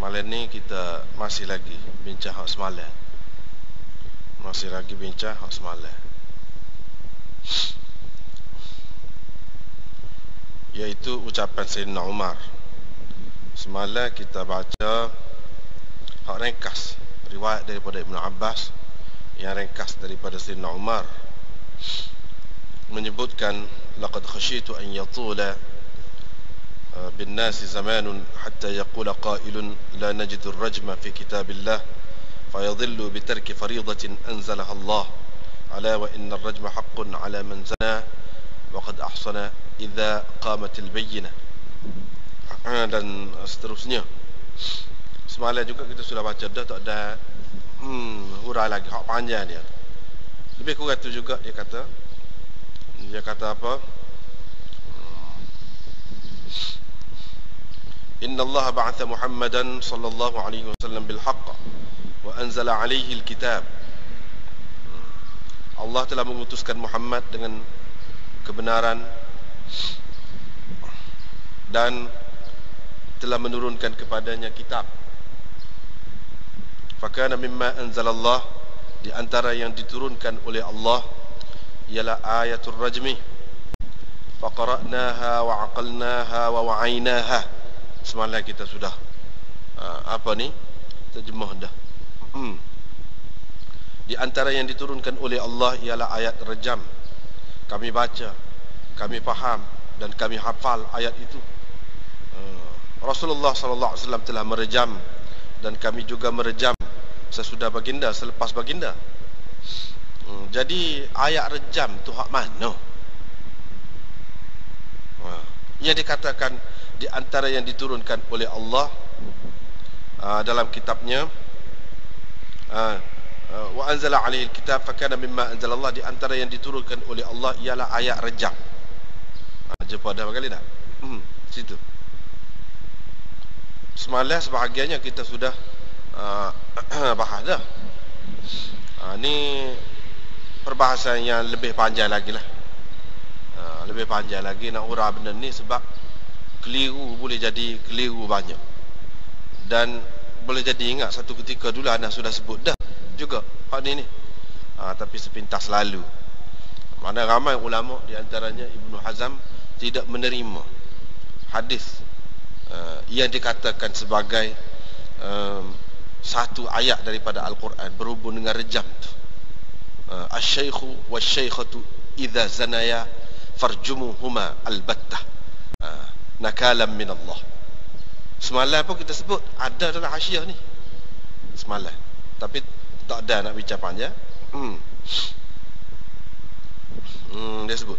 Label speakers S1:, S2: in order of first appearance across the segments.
S1: Malam ni kita masih lagi bincang hak semalam. Masih lagi bincang hak semalam, iaitu ucapan Sayyidina Umar. Semalam kita baca hak ringkas riwayat daripada Ibnu Abbas, yang ringkas daripada Sayyidina Umar, menyebutkan laqad khasyitu an yatula bin nasi zamanun hatta yaqula qailun la najidu ar-rajma fi kitabillah fayadhillu bi tarki fariidatin anzalaha Allah ala wa inna ar-rajma haqqun ala man zana wa qad ahsana idza qamat al-bayyinah, dan seterusnya. Semalam juga kita sudah baca dah, tak ada hurai lagi, hak panjang dia. Lebih kurang tu juga dia kata apa? Inna Allah ba'atha Muhammadan sallallahu alaihi wasallam bil haqq wa anzala alaihi al-kitab. Allah telah mengutuskan Muhammad dengan kebenaran dan telah menurunkan kepadanya kitab. Fakana mimma anzalallah, di antara yang diturunkan oleh Allah ialah ayatul rajmi. Faqara'naha wa 'aqalnaha wa wa'ainaha. Semalam kita sudah terjemah dah. Di antara yang diturunkan oleh Allah ialah ayat rajam. Kami baca, kami faham dan kami hafal ayat itu. Rasulullah sallallahu alaihi wasallam telah merejam dan kami juga merejam sesudah baginda, selepas baginda. Jadi ayat rejam tu hak mana? Yang dikatakan di antara yang diturunkan oleh Allah dalam kitabnya, wa anzala alaihi alkitab fakana mimma anzalallah, di antara yang diturunkan oleh Allah ialah ayat rejam. Jumpa dah berkali dah situ. Semalam sebahagiannya kita sudah bahas dah. Ni perbahasan yang lebih panjang lagi lah. Lebih panjang lagi nak urah benda ni, sebab keliru, boleh jadi keliru banyak. Dan boleh jadi ingat satu ketika dulu anda sudah sebut dah juga hak ni. Tapi sepintas lalu. Mana ramai ulama, di antaranya Ibnu Hazm, tidak menerima hadis yang dikatakan sebagai satu ayat daripada Al-Quran berhubung dengan rejam tu. Asy-syaikhu wasy-syaikhatu idza zanaya farjumuhuma albattah nakalam min Allah. Semalam pun kita sebut ada dalam hasyiah ni semalam, tapi tak ada nak bincang panjang. Dia sebut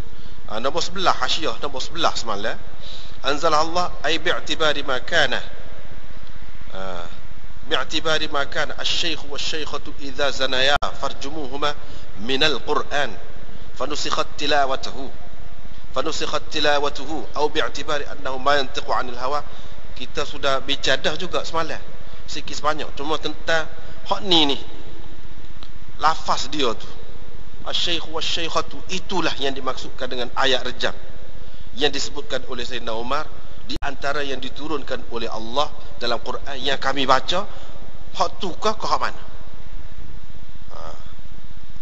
S1: nombor 11 hasyiah, nombor 11 semalam. Anzala Allah ay bi'tibari ma kana bi'tibari ma kana asy-syaikhu wasy-syaikhatu idza zanaya farjumuhuma min al-Qur'an fanusikhat tilawatuhu atau bi'tibari annahu ma yantiqu 'anil hawa. Kita sudah bicara juga semalam sikit sebanyak, cuma tentang hak ni lafaz dia tu, asy-syaikh wasy-syaikhatu, itulah yang dimaksudkan dengan ayat rejam yang disebutkan oleh Sayyidina Umar, di antara yang diturunkan oleh Allah dalam Quran yang kami baca. Hak tu ke hak mana?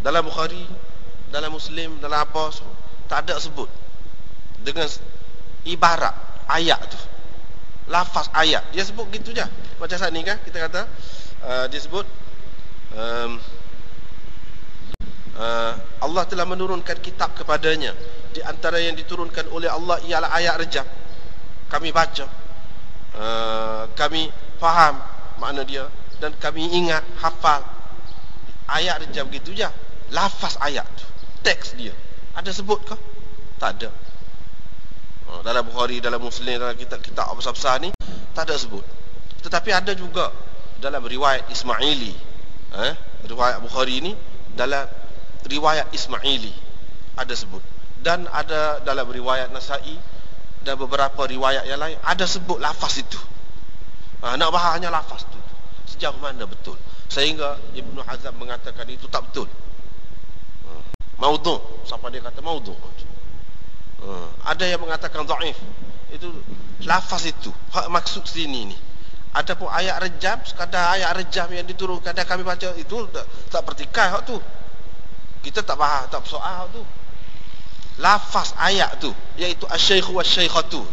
S1: Dalam Bukhari, dalam Muslim, dalam apa, tak ada sebut dengan ibarat ayat tu, lafaz ayat. Dia sebut gitu je. Macam saat ni kan kita kata dia sebut Allah telah menurunkan kitab kepadanya, di antara yang diturunkan oleh Allah ialah ayat rejam. Kami baca, kami faham makna dia, dan kami ingat, hafal. Ayat rejam gitu je. Lafaz ayat tu, teks dia ada sebut ke? Tak ada. Dalam Bukhari, dalam Muslim, dalam kitab-kitab besar-besar ni tak ada sebut. Tetapi ada juga dalam riwayat Ismaili. Riwayat Bukhari ni dalam riwayat Ismaili ada sebut, dan ada dalam riwayat Nasa'i dan beberapa riwayat yang lain ada sebut lafaz itu. Nak bahas hanya lafaz tu, sejauh mana betul, sehingga Ibnu Hazm mengatakan itu tak betul, maudhu'. Siapa dia kata maudhu'? Ada yang mengatakan dhaif. Itu lafaz itu, hak maksud sini ni Adapun ayat rejam, sekadar ayat rejam yang diturunkan dan kami baca itu tak pertikai hak tu. Kita tak faham, tak soal tu. Lafaz ayat tu iaitu asy-syaikhu wasy-syaikhatu.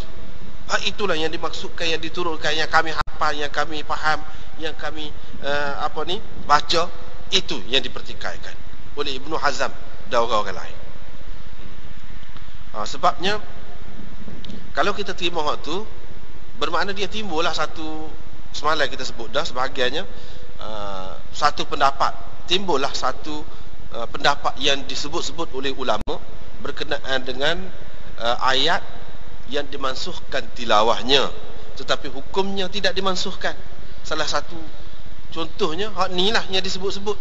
S1: Itulah yang dimaksudkan, yang diturunkan, yang kami hafal, yang kami faham, yang kami baca, itu yang dipertikaikan oleh Ibnu Hazm dan orang-orang lain. Sebabnya kalau kita terima hak tu, bermakna dia timbullah satu, semalam kita sebut dah sebahagiannya, satu pendapat, timbullah satu pendapat yang disebut-sebut oleh ulama berkenaan dengan ayat yang dimansuhkan tilawahnya, tetapi hukumnya tidak dimansuhkan. Salah satu contohnya hak ni lah yang disebut-sebut.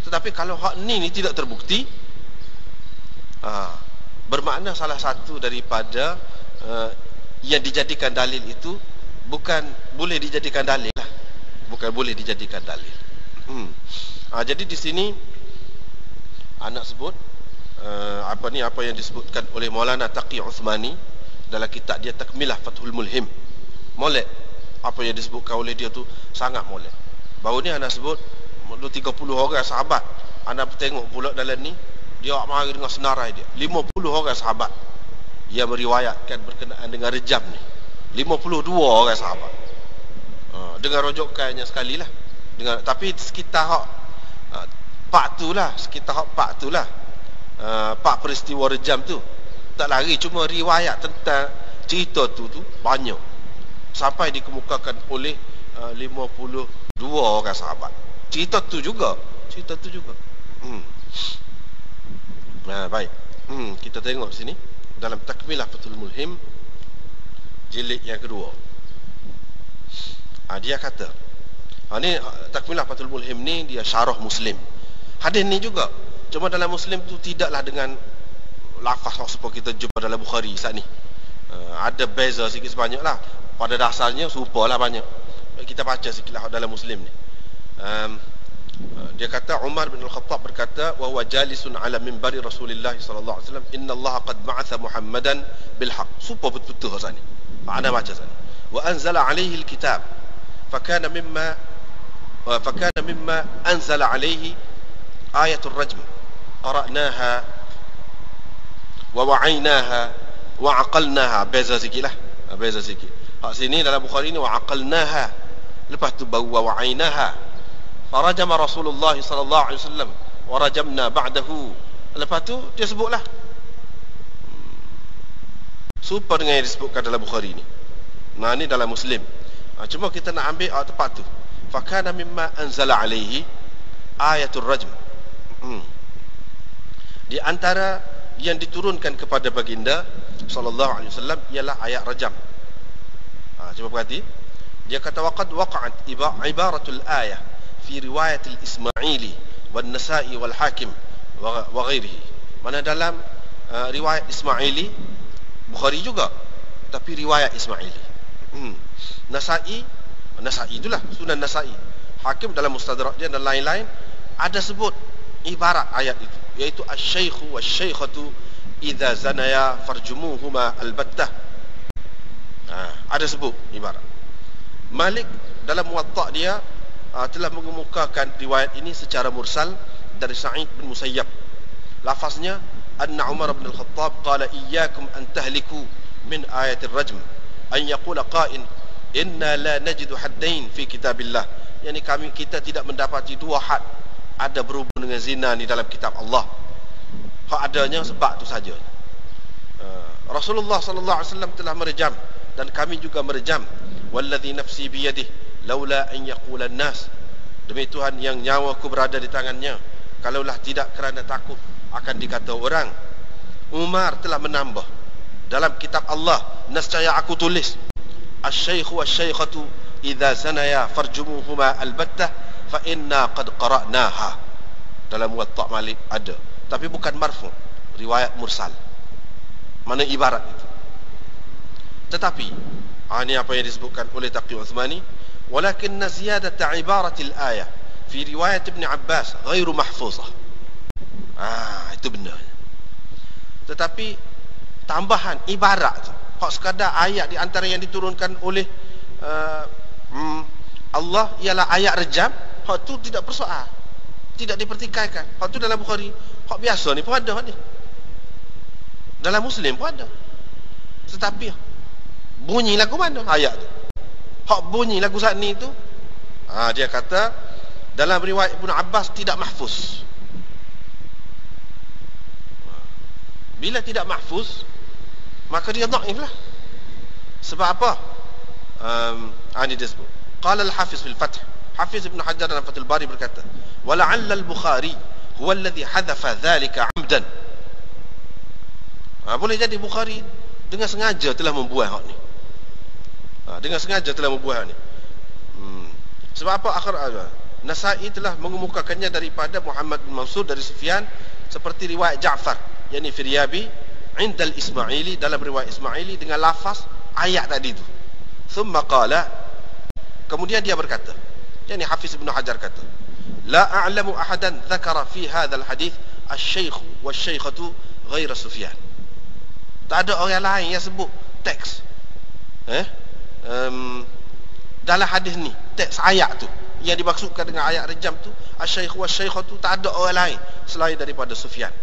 S1: Tetapi kalau hak ni tidak terbukti, bermakna salah satu daripada yang dijadikan dalil itu bukan boleh dijadikan dalil lah, bukan boleh dijadikan dalil. Jadi di sini anak sebut apa yang disebutkan oleh Maulana Taqi Uthmani dalam kitab dia Takmilah Fathul Mulhim. Molek apa yang disebutkan oleh dia tu sangat molek. Baru ni anak sebut 30 orang sahabat. Anak tengok pula dalam ni dia mari dengan senarai dia 50 orang sahabat yang meriwayatkan berkenaan dengan rejam ni. 52 orang sahabat. Dengan rujukannya sekali lah. Tapi sekitar hak pak tu lah, pak peristiwa rejam tu tak lari, cuma riwayat tentang cerita tu banyak, sampai dikemukakan oleh 52 orang sahabat. Cerita tu juga. Baik. Kita tengok sini dalam Takmilah Fathul Mulhim jilid yang kedua. Dia kata, ni Takmilah Fathul Mulhim ni dia syarah Muslim. Hadis ni juga, cuma dalam Muslim tu tidaklah dengan lafaz seperti kita jumpa dalam Bukhari saat ni. Ada beza sikit sebanyak lah. Pada dasarnya serupa lah banyak. Kita baca sikit lah dalam Muslim ni. Dia kata Umar bin Al-Khattab berkata, wa huwa jalisun ala minbari Rasulullah sallallahu alaihi wasallam, inna Allah qad ba'atha Muhammadan bil haqq. Supa betul-betul saat ni. Ana baca saat ni. Wa anzala alaihi al-kitab. Fakana mimma anzala alaihi ayatul rajm. Qara'naha wa wa'aynaha wa aqalnaha. Beza sikit lah. Beza sikit. Hak sini dalam Bukhari ni wa aqalnaha. Lepas tu baru wa wa'aynaha. Farajama Rasulullah sallallahu alaihi wasallam wa rajamna ba'dahu. Lepas tu dia sebutlah serupa dengan yang disebutkan dalam Bukhari ni. Ni dalam Muslim. Cuma kita nak ambil tepat tu. Fakana mimma anzala alaihi ayatul rajm. Di antara yang diturunkan kepada baginda sallallahu alaihi wasallam ialah ayat rajam. Cuba perhati. Dia kata waqad waqa'at ibaratul ayah fi riwayat al-Ismaili wal Nasa'i wal Hakim wa ghairihi. Mana dalam riwayat Ismaili, Bukhari juga, tapi riwayat Ismaili. Nasa'i itulah Sunan Nasa'i, Hakim dalam Mustadrak dia dan lain-lain ada sebut ibarat ayat itu, iaitu asy-syaikhu wasy-syaikhatu idza zanaya farjumuhuma albattah. Ada sebut ibarat. Malik dalam Muwatta dia telah mengemukakan riwayat ini secara mursal dari Sa'id bin Musayyab. Lafaznya anna Umar bin Al-Khattab qala iyyakum an tahliku min ayatir rajm an yaqula qa'in inna la najidu haddain fi kitabillah. Yani kita tidak mendapati dua had ada berhubung dengan zina ni dalam kitab Allah. Hak adanya sebab tu saja. Rasulullah sallallahu alaihi wasallam telah merejam dan kami juga merejam. Wallazi nafsi biyadihi laula an yaqula an-nas, demi Tuhan yang nyawaku berada di tangannya, kalaulah tidak kerana takut akan dikata orang. Umar telah menambah dalam kitab Allah, nescaya aku tulis asy-syaikhu wasy-syaikhatu idza zanaya farjumuhuma albattah fa inna qad qara'naha. Dalam Muwatta Malik ada, tapi bukan marfu, riwayat mursal. Mana ibarat itu. Tetapi ini apa yang disebutkan oleh Taqi Uthmani, walakin ziyadata ibaratil ayah fi riwayat Ibn Abbas ghairu mahfuzah. Itu benar. Tetapi tambahan ibarat tu, hak sekadar ayat di antara yang diturunkan oleh Allah ialah ayat rejam, hak tu tidak persoal, tidak dipertikaikan. Hak tu dalam Bukhari, hak biasa ni pun ada, hak ni dalam Muslim pun ada. Tetapi bunyi lagu mana ayat tu? Hak bunyi lagu saat ni tu, dia kata dalam riwayat Ibnu Abbas tidak mahfuz. Bila tidak mahfuz, maka dia dhaif lah. Sebab apa? Ini dia sebut. Qala al-Hafiz fil Fath, Hafiz Ibn Hajar dalam Fathul Bari berkata, wala'alla al-Bukhari huwa alladhi hadhafa dhalika 'amdan. Boleh jadi Bukhari dengan sengaja telah membuat hak ni. Dengan sengaja telah membuat hak ni. Sebab apa? Nasai telah mengemukakannya daripada Muhammad bin Mansur dari Sufyan seperti riwayat Ja'far, yakni Firyabi indal Ismaili, dalam riwayat Ismaili dengan lafaz ayat tadi tu. Thumma qala, kemudian dia berkata, yakni Hafiz Ibn Hajar kata, la a'lamu ahadan dzakara fi hadzal hadits asy-syaikh wasy-syaikhatu ghaira Sufyan. Tak ada orang lain yang sebut teks dalam hadis ni, teks ayat tu yang dimaksudkan dengan ayat rejam tu, asy-syaikh wasy-syaikhatu, tak ada orang lain selain daripada Sufyan.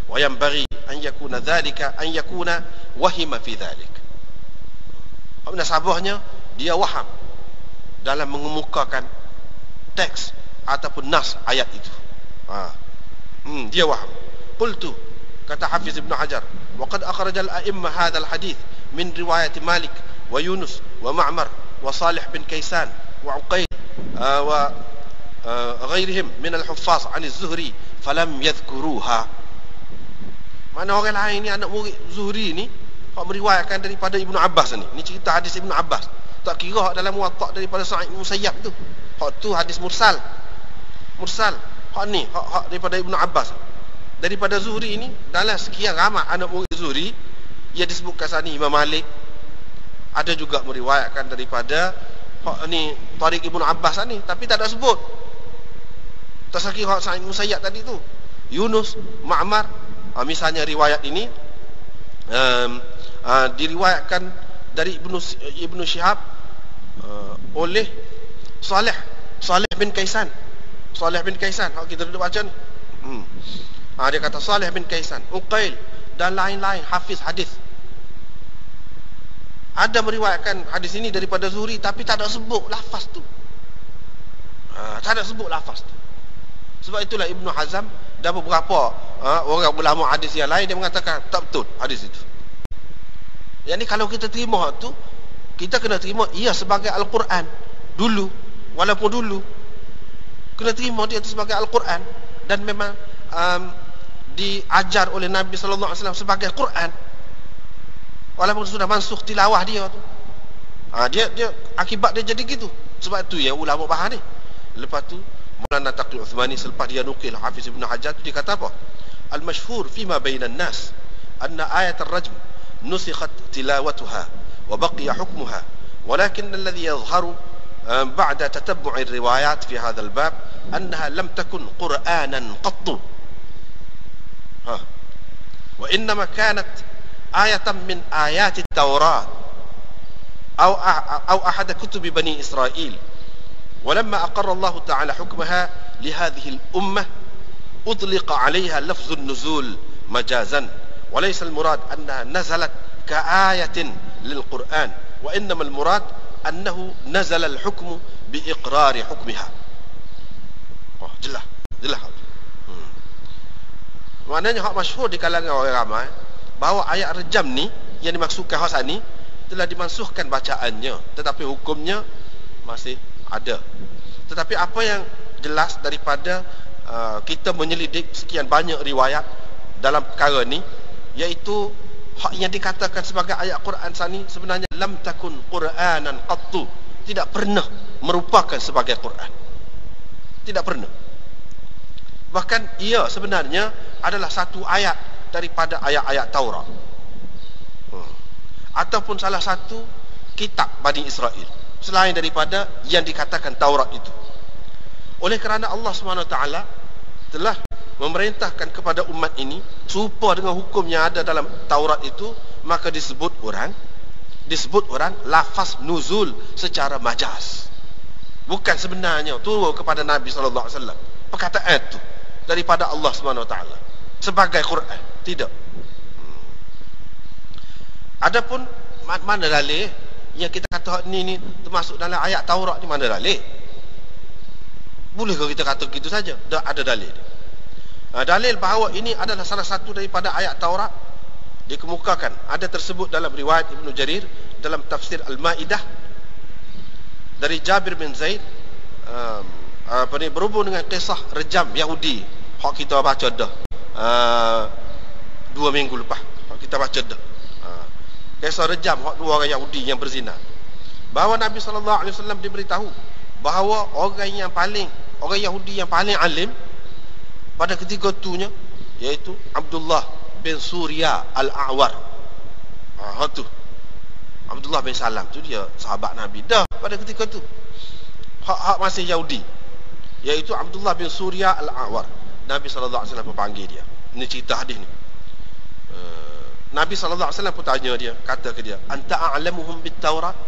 S1: Wa yanbaghi an yakuna dzalika an yakuna wahima fi dzalik. Nasabahnya dia waham dalam mengemukakan teks ataupun nas ayat itu. Dia waham. Qultu, kata Hafiz Ibn Hajar, wa qad akhrajal a'imma hadzal hadits min riwayat Malik wa Yunus wa Ma'mar wa Salih bin Kaysan wa Uqayl wa ghairihim min al-huffaz 'an az-Zuhri falam yadhkuruha. Mana orang lain ni, anak murid Zuhri ni, hak meriwayatkan daripada Ibnu Abbas ni. Ni cerita hadis Ibnu Abbas. Tak kira hak dalam Muwatta daripada Sa'id bin Musayyab tu. Hak tu hadis mursal. Mursal. Hak ni hak daripada Ibnu Abbas. Daripada Zuhri ini, dalam sekian ramai anak murid Zuhri, ia disebutkan sana Imam Malik ada juga meriwayatkan daripada ni Tariq Ibnu Abbas ni, tapi tak ada sebut. Tak sekira hak Sa'id bin Musayyab tadi tu. Yunus, Ma'mar, misalnya riwayat ini diriwayatkan dari Ibnu Syihab oleh Salih bin Kaysan. Salih bin Kaysan, kita duduk baca ni. Dia kata Salih bin Kaysan, Uqail dan lain-lain hafiz hadis ada meriwayatkan hadis ini daripada Zuhri, tapi tak ada sebut lafaz tu. Tak ada sebut lafaz tu. Sebab itulah Ibnu Hazm dan beberapa orang ulama hadis yang lain, dia mengatakan tak betul hadis itu. Yang ni kalau kita terima tu, kita kena terima ia sebagai Al-Quran dulu, walaupun dulu kena terima dia itu sebagai Al-Quran, dan memang diajar oleh Nabi sallallahu alaihi wasallam sebagai Quran, walaupun sudah mansukh tilawah dia tu. Dia akibat dia jadi gitu. Sebab tu yang ulama bahas ni. Lepas tu Maulana Taqi Uthmani selepas dia nukil Hafiz Ibn Hajar tu, dia kata apa? Al-mashhur fima bainan nas anna ayat ar-rajm nusikhat tilawatuha wa baqiya hukmuha, walakin alladhi yadhharu ba'da tatabbu'i ar-riwayat fi hadha al-bab annaha lam takun qur'anan qattu, wa innama kanat ayatan min ayati at-Taurat aw ahad kutub bani Israil. ولما أقر الله تعالى حكمها لهذه الأمة أطلق عليها لفظ النزول مجازا، وليس المراد أنها نزلت كآية للقرآن، وإنما المراد أنه نزل الحكم بإقرار حكمها. jelas. Maknanya hak masyhur di kalangan orang ramai bahawa ayat rejam ni yang dimaksudkan hak ni telah dimansuhkan bacaannya, tetapi hukumnya masih ada. Tetapi apa yang jelas daripada kita menyelidik sekian banyak riwayat dalam perkara ni, iaitu hak yang dikatakan sebagai ayat Quran sani sebenarnya lam takun qur'anan qattu, tidak pernah merupakan sebagai Quran, tidak pernah. Bahkan ia sebenarnya adalah satu ayat daripada ayat-ayat Taurat, ataupun salah satu kitab Bani Israel selain daripada yang dikatakan Taurat itu. Oleh kerana Allah SWT telah memerintahkan kepada umat ini serupa dengan hukum yang ada dalam Taurat itu, maka disebut orang lafaz nuzul secara majaz. Bukan sebenarnya turun kepada Nabi sallallahu alaihi wasallam perkataan itu daripada Allah Subhanahu wa taala sebagai Quran, tidak. Adapun mana dalil yang kita kata ni termasuk dalam ayat Taurat ni, mana dalil? Boleh ke kita kata gitu saja? Tak ada dalil. Dalil bahawa ini adalah salah satu daripada ayat Taurat dikemukakan, ada tersebut dalam riwayat Ibnu Jarir dalam tafsir Al-Maidah dari Jabir bin Zaid, berhubung dengan kisah rejam Yahudi hak kita baca dah 2 minggu lepas, hak kita baca dah kisah rejam hak 2 orang Yahudi yang berzina, bahawa Nabi sallallahu alaihi wasallam diberitahu bahawa orang Yahudi yang paling alim pada ketika itunya iaitu Abdullah bin Surya Al-A'war. Tu Abdullah bin Salam tu dia sahabat Nabi dah pada ketika tu, hak masih Yahudi, iaitu Abdullah bin Surya Al-A'war. Nabi sallallahu alaihi wasallam panggil dia. Ini cerita hadis ni. Nabi sallallahu alaihi wasallam pun tanya dia, kata ke dia, anta a'lamuhum bit Taurat?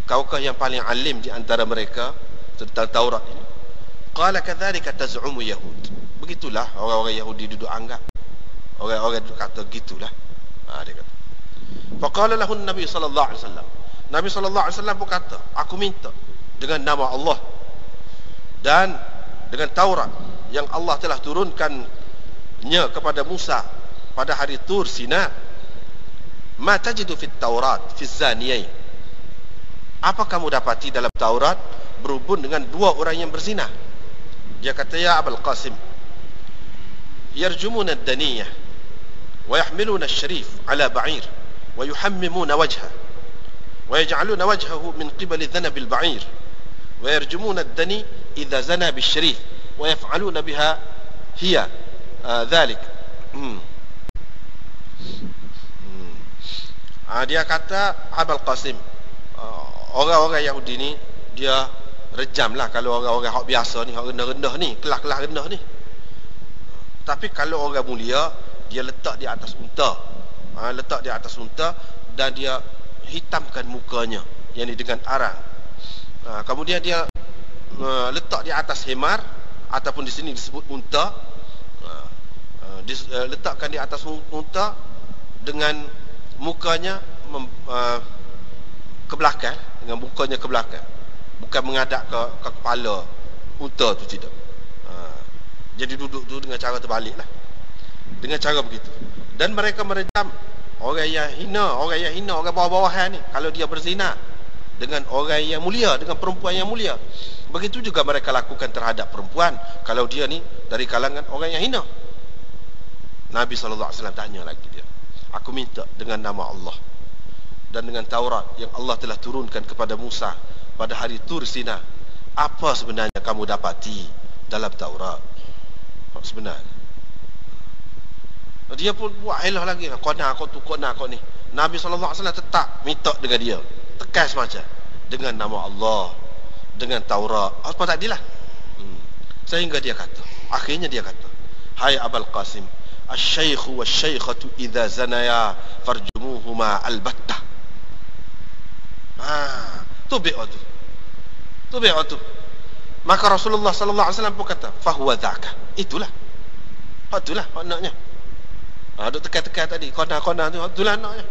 S1: Engkaukah yang paling alim di antara mereka tentang Taurat ini? Qala kadzalika taz'umu yahud. Begitulah orang-orang Yahudi duduk anggap. Orang-orang duduk kata gitulah. Dia kata. Faqala lahu Nabi sallallahu alaihi wasallam. Nabi sallallahu alaihi wasallam pun kata, aku minta dengan nama Allah dan dengan Taurat yang Allah telah turunkannya kepada Musa pada hari Tur Sina, ma tajidu fit Taurat fi zaniyain. Apa kamu dapati dalam Taurat berhubung dengan 2 orang yang berzina? Dia kata, ya Abul Qasim, yarjumuna ad-daniyah wa yahmiluna asy-syarif ala ba'ir wa yuhammimuna wajha wa yaj'aluna wajhahu min qibali dhanab al-ba'ir wa yarjumuna ad-dani idza zana bish-syarif wa yaf'aluna biha hiya dhalik. Dia kata, Abul Qasim, orang-orang Yahudi ni dia rejam lah kalau orang-orang hak biasa ni, hak rendah-rendah ni, kelas-kelas rendah ni. Tapi kalau orang mulia, dia letak di atas unta, letak di atas unta dan dia hitamkan mukanya, yakni dengan arang. Kemudian dia letak di atas hemar, ataupun di sini disebut unta, letakkan di atas unta dengan mukanya ke belakang, dengan mukanya ke belakang, bukan menghadap ke kepala unta tu, tidak. Jadi duduk tu dengan cara terbalik lah, dengan cara begitu. Dan mereka merejam orang yang hina, orang bawah-bawahan ni kalau dia berzina dengan orang yang mulia, dengan perempuan yang mulia. Begitu juga mereka lakukan terhadap perempuan kalau dia ni dari kalangan orang yang hina. Nabi sallallahu alaihi wasallam tanya lagi dia, aku minta dengan nama Allah dan dengan Taurat yang Allah telah turunkan kepada Musa pada hari Tur Sina, apa sebenarnya kamu dapati dalam Taurat sebenarnya? Dia pun buat elah lagi, kona kau ni. Nabi sallallahu alaihi wasallam tetap minta dengan dia, tekas macam dengan nama Allah, dengan Taurat, apa tadilah. Sehingga dia kata, akhirnya dia kata, hai Abul Qasim, asy-syaikhu wasy-syaikhatu idza zanaya farjumuhuma albattah. Tu bi'atu. Maka Rasulullah sallallahu alaihi wasallam pun kata, fahuwa dzaka. Itulah maknanya. Duk tekan-tekan tadi, kona tu, itulah maknanya.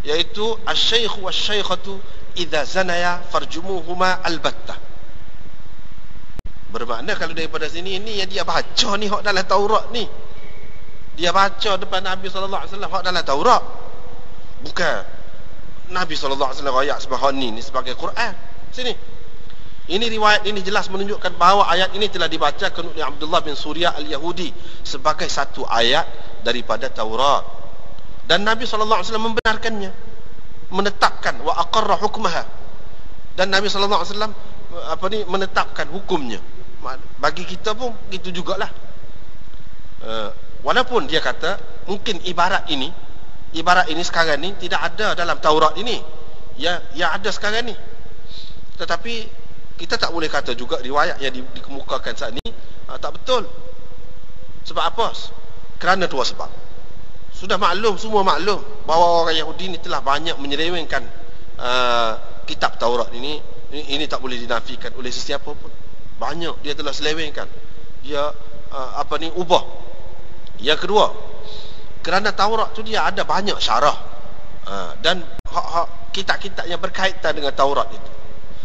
S1: Yaitu asy-syaikhu wasy-syaikhatu idza zanaya farjumuhuma albattah. Bermakna kalau daripada sini, ini yang dia baca ni hak dalam Taurat ni. Dia baca depan Nabi sallallahu alaihi wasallam hak dalam Taurat. Bukan Nabi sallallahu alaihi wasallam ayat sebahagian ni sebagai Quran. Sini. Ini riwayat ini jelas menunjukkan bahawa ayat ini telah dibacakan oleh Abdullah bin Surya Al-Yahudi sebagai satu ayat daripada Taurat. Dan Nabi sallallahu alaihi wasallam membenarkannya, menetapkan wa aqarra hukmaha. Dan Nabi sallallahu alaihi wasallam menetapkan hukumnya. Bagi kita pun gitu jugalah. Walaupun dia kata mungkin ibarat ini sekarang ni tidak ada dalam Taurat ini, yang ada sekarang ni. Tetapi kita tak boleh kata juga riwayat yang dikemukakan saat ni tak betul. Sebab apa? Kerana dua sebab. Sudah maklum, semua maklum bahawa orang Yahudi ni telah banyak menyelewengkan kitab Taurat ini Ini tak boleh dinafikan oleh sesiapa pun. Banyak dia telah selewengkan. Dia ubah. Yang kedua, kerana Taurat tu dia ada banyak syarah. Dan kitab-kitab yang berkaitan dengan Taurat itu,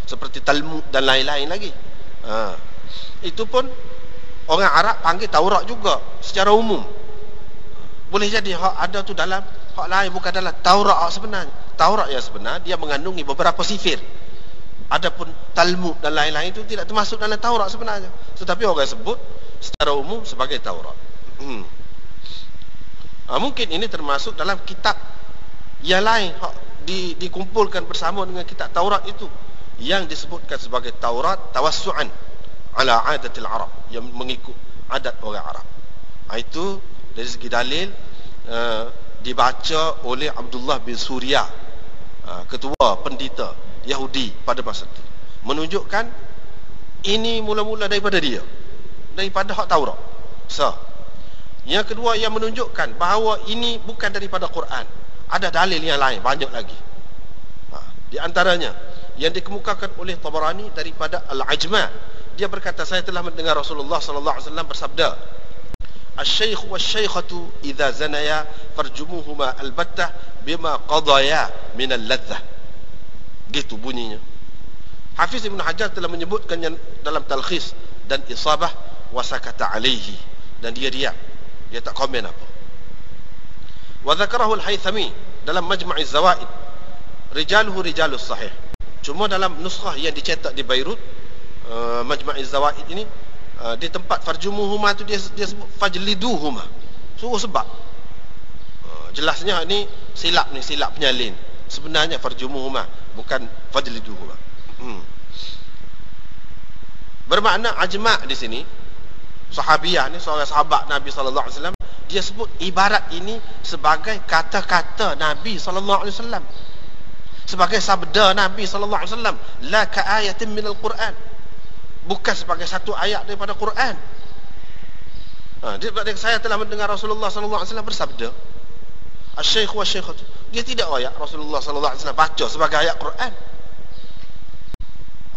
S1: seperti Talmud dan lain-lain lagi. Itu pun orang Arab panggil Taurat juga secara umum. Boleh jadi ada tu dalam hak lain, bukan dalam Taurat sebenarnya. Taurat yang sebenar dia mengandungi beberapa sifir. Adapun Talmud dan lain-lain itu tidak termasuk dalam Taurat sebenarnya, tetapi orang sebut secara umum sebagai Taurat. Mungkin ini termasuk dalam kitab yang lain dikumpulkan bersama dengan kitab Taurat itu, yang disebutkan sebagai Taurat tawassu'an ala adatil Arab, yang mengikut adat orang Arab. Itu dari segi dalil dibaca oleh Abdullah bin Surya, ketua pendeta Yahudi pada masa itu, menunjukkan ini mula-mula daripada dia, daripada hak Taurat. Yang kedua, yang menunjukkan bahawa ini bukan daripada Quran. Ada dalil yang lain banyak lagi. Di antaranya yang dikemukakan oleh Tabarani daripada Al-Ajma'. Dia berkata, saya telah mendengar Rasulullah sallallahu alaihi wasallam bersabda, "Asy-syaikh wasy-syaikhatu idza zanaya farjumuhuma albattah bima qadaya min al-ladzah." Gitu bunyinya. Hafiz Ibn Hajar telah menyebutkannya dalam Talkhis dan Isabah, wasakata alaihi, dan dia diam, dia tak komen apa. Wa dzakarahu al-Haythami dalam Majma'iz Zawaid, rijaluhu rijalus sahih. Cuma dalam nuskhah yang dicetak di Beirut, Majma'iz Zawaid ini, di tempat farjumuhuma tu dia sebut fajliduhuma, suruh sebab. Jelasnya ni silap penyalin. Sebenarnya farjumuhuma, bukan fajliduhuma. Bermakna ajma' di sini, sahabiah ni, seorang sahabat Nabi sallallahu alaihi wasallam, dia sebut ibarat ini sebagai kata-kata Nabi sallallahu alaihi wasallam, sebagai sabda Nabi sallallahu alaihi wasallam, la ka ayatin minal Quran, bukan sebagai satu ayat daripada Quran. Saya telah mendengar Rasulullah sallallahu alaihi wasallam bersabda, asy-syaikh wasy-syaikhatu. Dia tidak ayat Rasulullah sallallahu alaihi wasallam baca sebagai ayat Quran.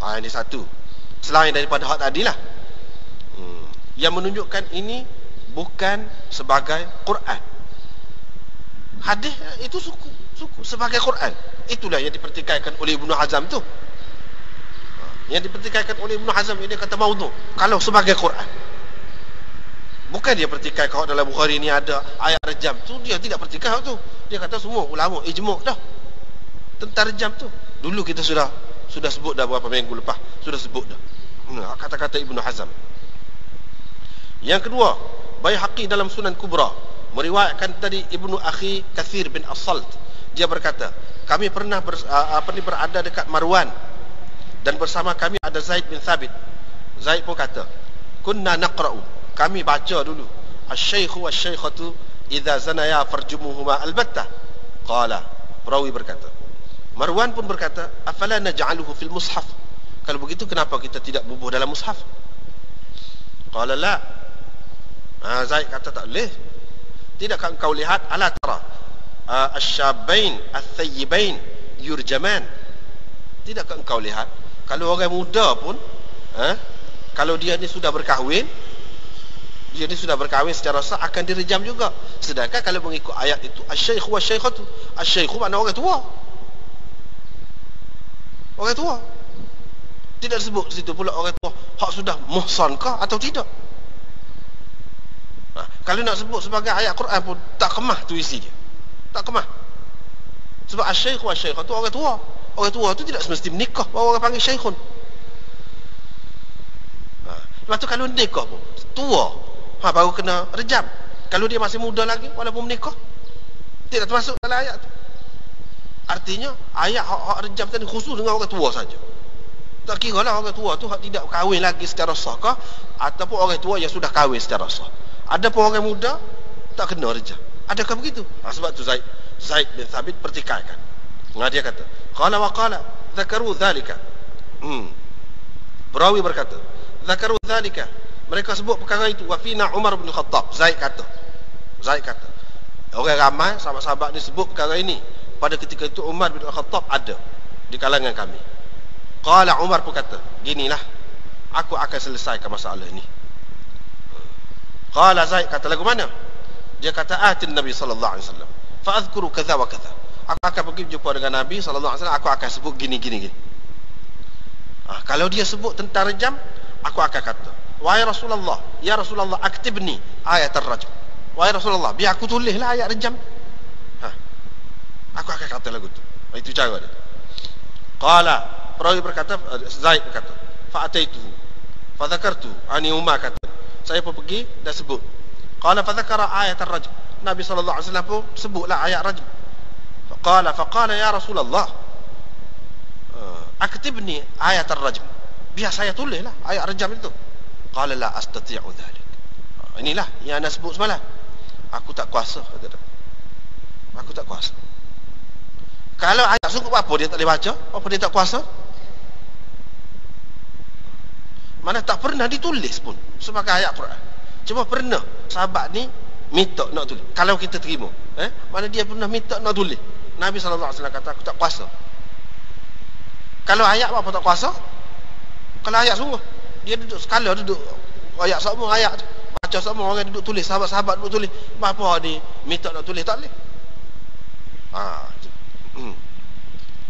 S1: Ini satu, selain daripada hak tadilah, yang menunjukkan ini bukan sebagai Quran. Hadis itu suku sebagai Quran. Itulah yang dipertikaikan oleh Ibnu Hazm tu. Yang dipertikaikan oleh Ibnu Hazm ini kata maudhu kalau sebagai Quran. Bukan dia pertikai kalau dalam Bukhari ni ada ayat rejam tu, dia tidak pertikai tu. Dia kata semua ulama ijma' dah tentang rejam tu. Dulu kita sudah sebut dah, beberapa minggu lepas sudah sebut dah kata-kata Ibnu Hazm. Yang kedua, Baihaqi dalam Sunan Kubra meriwayatkan tadi Ibnu Akhi Kathir bin As-Salt, dia berkata, kami pernah berada dekat Marwan, dan bersama kami ada Zaid bin Thabit. Zaid pun kata, kunna naqra'u, kami baca dulu, asy-syaikhu wasy-syaikhatu idza zanaya farjumuhuma albattah. Qala, perawi berkata, Marwan pun berkata, afala naj'aluhu fil mushaf, kalau begitu kenapa kita tidak bubuh dalam mushaf? Qala la. Zaid kata tak boleh. Tidakkah engkau lihat, ala tara asy-syabbain ats-thayyibain yurjaman, tidakkah engkau lihat kalau orang muda pun kalau dia ni sudah berkahwin, secara sah akan direjam juga. Sedangkan kalau mengikut ayat itu, asy-syaikh wasy-syaikhatu, asy-syaikh makna orang tua. Orang tua. Tidak disebut di situ pula orang tua hak sudah muhsan kah atau tidak. Kalau nak sebut sebagai ayat Quran pun tak kemah tu isi dia. Tak kemah. Sebab asy-syaikh wasy-syaikhatu orang tua. Orang tua tu tidak semesti menikah baru orang panggil syaikhun. Lepas tu kalau nikah pun tua, baru kena rejam. Kalau dia masih muda lagi walaupun menikah, tidak termasuk dalam ayat tu. Artinya ayat hak rejam tadi khusus dengan orang tua saja. Tak kira lah orang tua tu hak tidak kahwin lagi secara sah kah, ataupun orang tua yang sudah kahwin secara sah. Adapun orang muda tak kena rejam. Adakah begitu? Sebab tu Zaid bin Thabit pertikaikan. Dia kata, qala wa qala dzakaru dzalika. Perawi berkata, dzakaru dzalika, mereka sebut perkara itu, wa fina Umar bin Khattab. Zaid kata, orang ramai sahabat-sahabat ni sebut perkara ini. Pada ketika itu Umar bin Khattab ada di kalangan kami. Qala Umar pun kata, ginilah aku akan selesaikan masalah ini. Qala Zaid kata, lagu mana? Dia kata, atin Nabi sallallahu alaihi wasallam fa adhkuru kadza wa kadza. Aku akan pergi jumpa dengan Nabi sallallahu alaihi wasallam, aku akan sebut gini. Kalau dia sebut tentang rejam, aku akan kata, wahai Rasulullah, ya Rasulullah, aktibni ayat ar-rajm. Wahai Rasulullah, biar aku tulislah ayat rejam. Aku akan kata lagu tu. Itu cara dia. Qala, perawi berkata, Zaid berkata, fa ataituhu fa dzakartu ani Umar kata, saya pun pergi dan sebut. Qala fa dzakara ayat ar-rajm. Nabi sallallahu alaihi wasallam pun sebutlah ayat rajm. Faqala ya Rasulullah, aktibni ayat ar-rajm. Biar saya tulislah ayat rajam itu. Qala la astati'u dhalik. Inilah yang anda sebut semalam. Aku tak kuasa, kata dia. Aku tak kuasa. Kalau ayat sungguh, apa dia tak boleh baca? Apa dia tak kuasa? Mana tak pernah ditulis pun sebagai ayat Quran. Cuma pernah sahabat ni minta nak tulis. Kalau kita terima, mana dia pernah minta nak tulis. Nabi sallallahu alaihi wasallam kata, aku tak kuasa. Kalau ayat apa tak kuasa? Kalau ayat sungguh, dia duduk sekala, duduk ayat semua ayat, baca semua orang duduk tulis, sahabat-sahabat duduk tulis. Apa ni minta nak tulis tak boleh.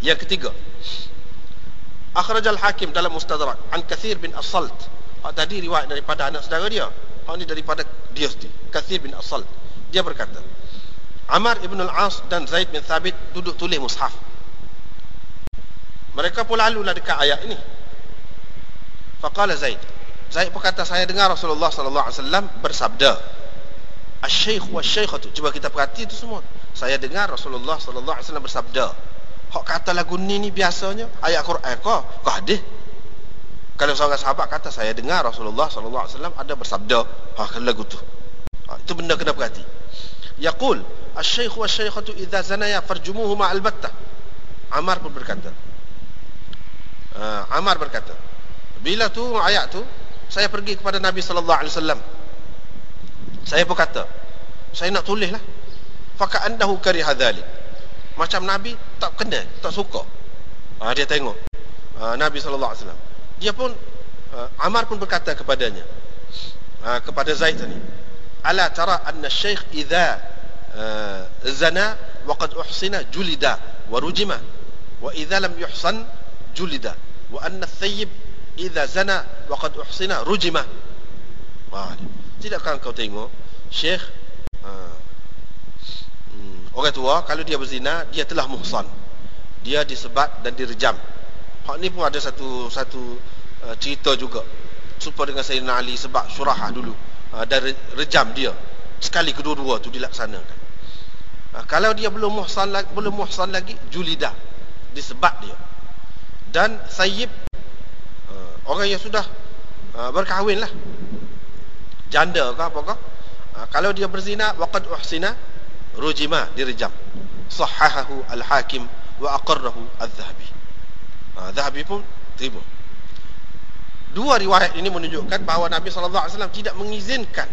S1: Yang ketiga, akhrajal Hakim dalam Mustadrak an Kathir bin As-Salt. Tadi riwayat daripada anak saudara dia. Ini daripada dia sendiri, Kathir bin As-Salt. Dia berkata, Amr ibn al-As dan Zaid bin Thabit duduk tulis mushaf. Mereka pun lalulah dekat ayat ini. Faqala Zaid pun kata, saya dengar Rasulullah sallallahu alaihi wasallam bersabda, asy-syaikh wasy-syaikhatu. Cuba kita perhati itu semua. Saya dengar Rasulullah sallallahu alaihi wasallam bersabda. Hak kata lagu ni biasanya ayat Quran kau hadis. Kalau seorang sahabat kata, saya dengar Rasulullah sallallahu alaihi wasallam ada bersabda, lagu tu. Itu benda kena perhati. Yaqul asy-syaikh wasy-syaikhatu idza zanaya farjumuhuma albattah. Amar pun berkata, bila tu ayat tu, saya pergi kepada Nabi sallallahu alaihi wasallam. Saya pun kata, saya nak tulislah. Fa ka'annahu kariha dzalik. Macam Nabi tak kenal, tak suka. Dia tengok Nabi sallallahu alaihi wasallam. Dia pun Amar pun berkata kepadanya, kepada Zaid tadi, ala tara anna asy-syaikh idza zana wa qad uhsina julida wa rujima wa idza lam yuhsan julida wa anna ath-thayyib idza zana wa qad uhsina rujima. Tidakkah kau tengok syekh, orang tua kalau dia berzina, dia telah muhsan, dia disebat dan direjam. Hak ni pun ada satu cerita juga, supaya dengan Sayyidina Ali sebab Syurahah dulu, dan rejam dia sekali kedua-dua tu dilaksanakan. Kalau dia belum muhsan lagi, julida, disebat dia. Dan sayyib, orang yang sudah berkahwin lah, janda ke apa ke, kalau dia berzina, waqad uhsina rujima, direjam. Sahahahu al-Hakim wa aqarrahu al-Dhahabi. Dhahabi pun terima. Dua riwayat ini menunjukkan bahawa Nabi sallallahu alaihi wasallam tidak mengizinkan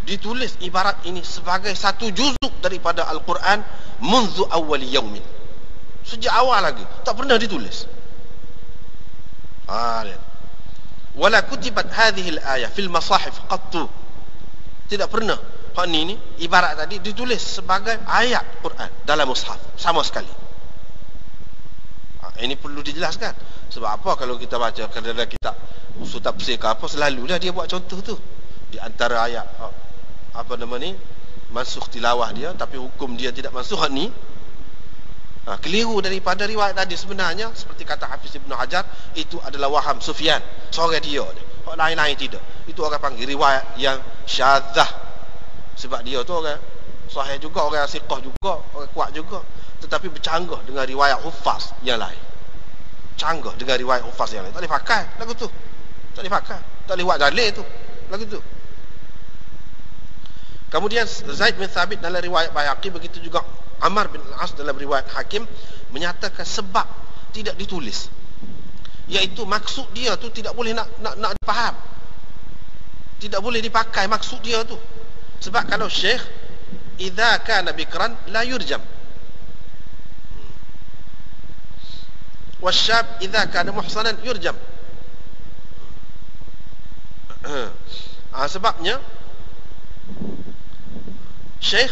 S1: ditulis ibarat ini sebagai satu juzuk daripada Al-Quran munzu awwali yaumin. Sejak awal lagi tak pernah ditulis. Wala kutibat hadhihi al-ayah fil masahif qattu. Tidak pernah hak ni ibarat tadi ditulis sebagai ayat Quran dalam mushaf sama sekali. Ini perlu dijelaskan. Sebab apa kalau kita baca kadang-kadang kitab usul tafsir ke apa, selalulah dia buat contoh tu di antara ayat apa nama ni, mansukh tilawah dia, tapi hukum dia tidak mansukh ni. Keliru daripada riwayat tadi. Sebenarnya seperti kata Hafiz Ibn Hajar, itu adalah waham Sufyan, seorang dia, orang lain-lain tidak. Itu orang panggil riwayat yang syadzah. Sebab dia tu orang sahih juga, orang siqah juga, orang kuat juga, tetapi bercanggah dengan riwayat hufaz yang lain. Canggah dengan riwayat hufaz yang lain. Tak boleh pakai lagu tu. Tak boleh pakai. Tak boleh buat dalil tu lagu tu. Kemudian Zaid bin Thabit dalam riwayat Baihaqi, begitu juga Amr bin Al-As dalam riwayat Hakim menyatakan sebab tidak ditulis, iaitu maksud dia tu tidak boleh nak faham, tidak boleh dipakai maksud dia tu. Sebab kalau syekh idza kana bikran la yurjam. wasyab idza kana muhsanan yurjam. Sebabnya syekh,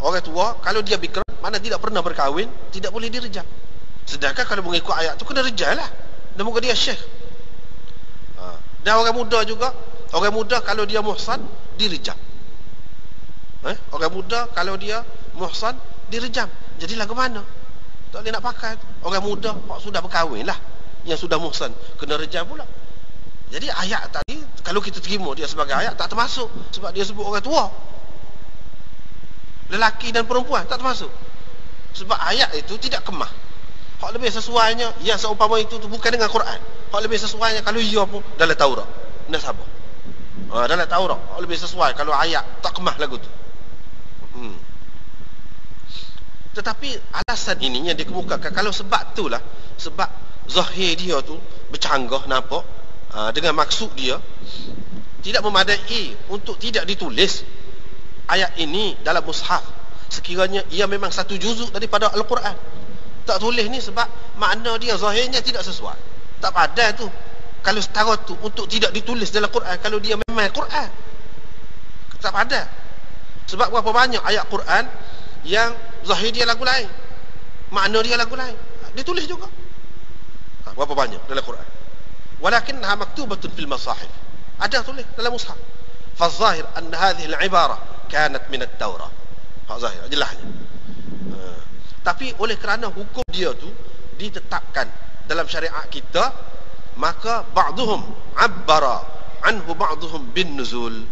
S1: orang tua, kalau dia bikra, mana tidak pernah berkahwin, tidak boleh direjam. Sedangkan kalau mengikut ayat tu kena rejam lah, dan muka dia syekh. Dan orang muda juga, orang muda kalau dia muhsan direjam. Orang muda kalau dia muhsan direjam. Jadi lagu mana? Tak boleh nak pakai. Orang muda sudah berkahwin lah, yang sudah muhsan kena rejam pula. Jadi ayat tadi kalau kita terima dia sebagai ayat tak termasuk, sebab dia sebut orang tua, lelaki dan perempuan tak termasuk. Sebab ayat itu tidak kemah. Hak lebih sesuainya, ya seumpama itu tu bukan dengan Quran. Hak lebih sesuainya kalau ia pun dalam Taurat. Nasabah. Dalam Taurat hak lebih sesuai kalau ayat tak kemah lagu tu. Tetapi alasan ini yang dikemukakan, kalau sebab itulah, sebab zahir dia tu bercanggah nampak, dengan maksud dia tidak memadai untuk tidak ditulis ayat ini dalam mushaf. Sekiranya ia memang satu juzuk daripada Al-Quran, tak tulis ni sebab makna dia zahirnya tidak sesuai, tak padan tu. Kalau setara tu untuk tidak ditulis dalam Quran, kalau dia memang Quran, tak padan. Sebab berapa banyak ayat Quran yang zahir dia lagu lain, makna dia lagu lain, ditulis juga. Berapa banyak dalam Quran. Walakinnaha maktubatun fil masahif, ada tulis dalam mushaf. Fazahir anna hadhihi al-ibara kanat min at-Taurah. Hak zahir jelasnya. Tapi oleh kerana hukum dia tu ditetapkan dalam syariat kita, maka ba'duhum abbara anhu ba'duhum bin nuzul.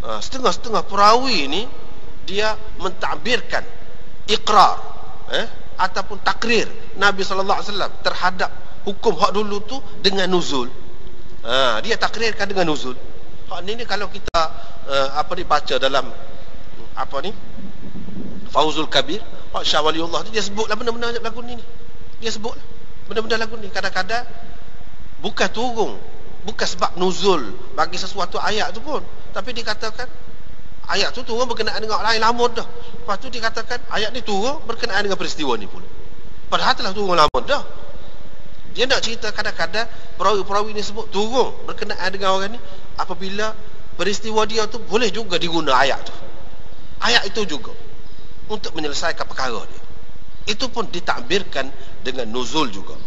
S1: Setengah-setengah perawi ni dia mentakbirkan iqrar ataupun takrir Nabi sallallahu alaihi wasallam terhadap hukum hak dulu tu dengan nuzul. Dia takrirkan dengan nuzul. Hak ni kalau kita baca dalam Fauzul Kabir, hak Syah Waliullah tu dia sebutlah benda-benda lagu ni. Dia sebutlah benda-benda lagu ni. Kadang-kadang bukan turun, bukan sebab nuzul bagi sesuatu ayat tu pun, tapi dikatakan ayat tu turun berkenaan dengan lain lama dah. Lepas tu dikatakan ayat ni turun berkenaan dengan peristiwa ni pula, padahal telah turun lama dah. Dia nak cerita kadang-kadang perawi-perawi ni sebut turun berkenaan dengan orang ni apabila peristiwa dia tu boleh juga diguna ayat tu, ayat itu juga untuk menyelesaikan perkara dia. Itu pun ditakbirkan dengan nuzul juga.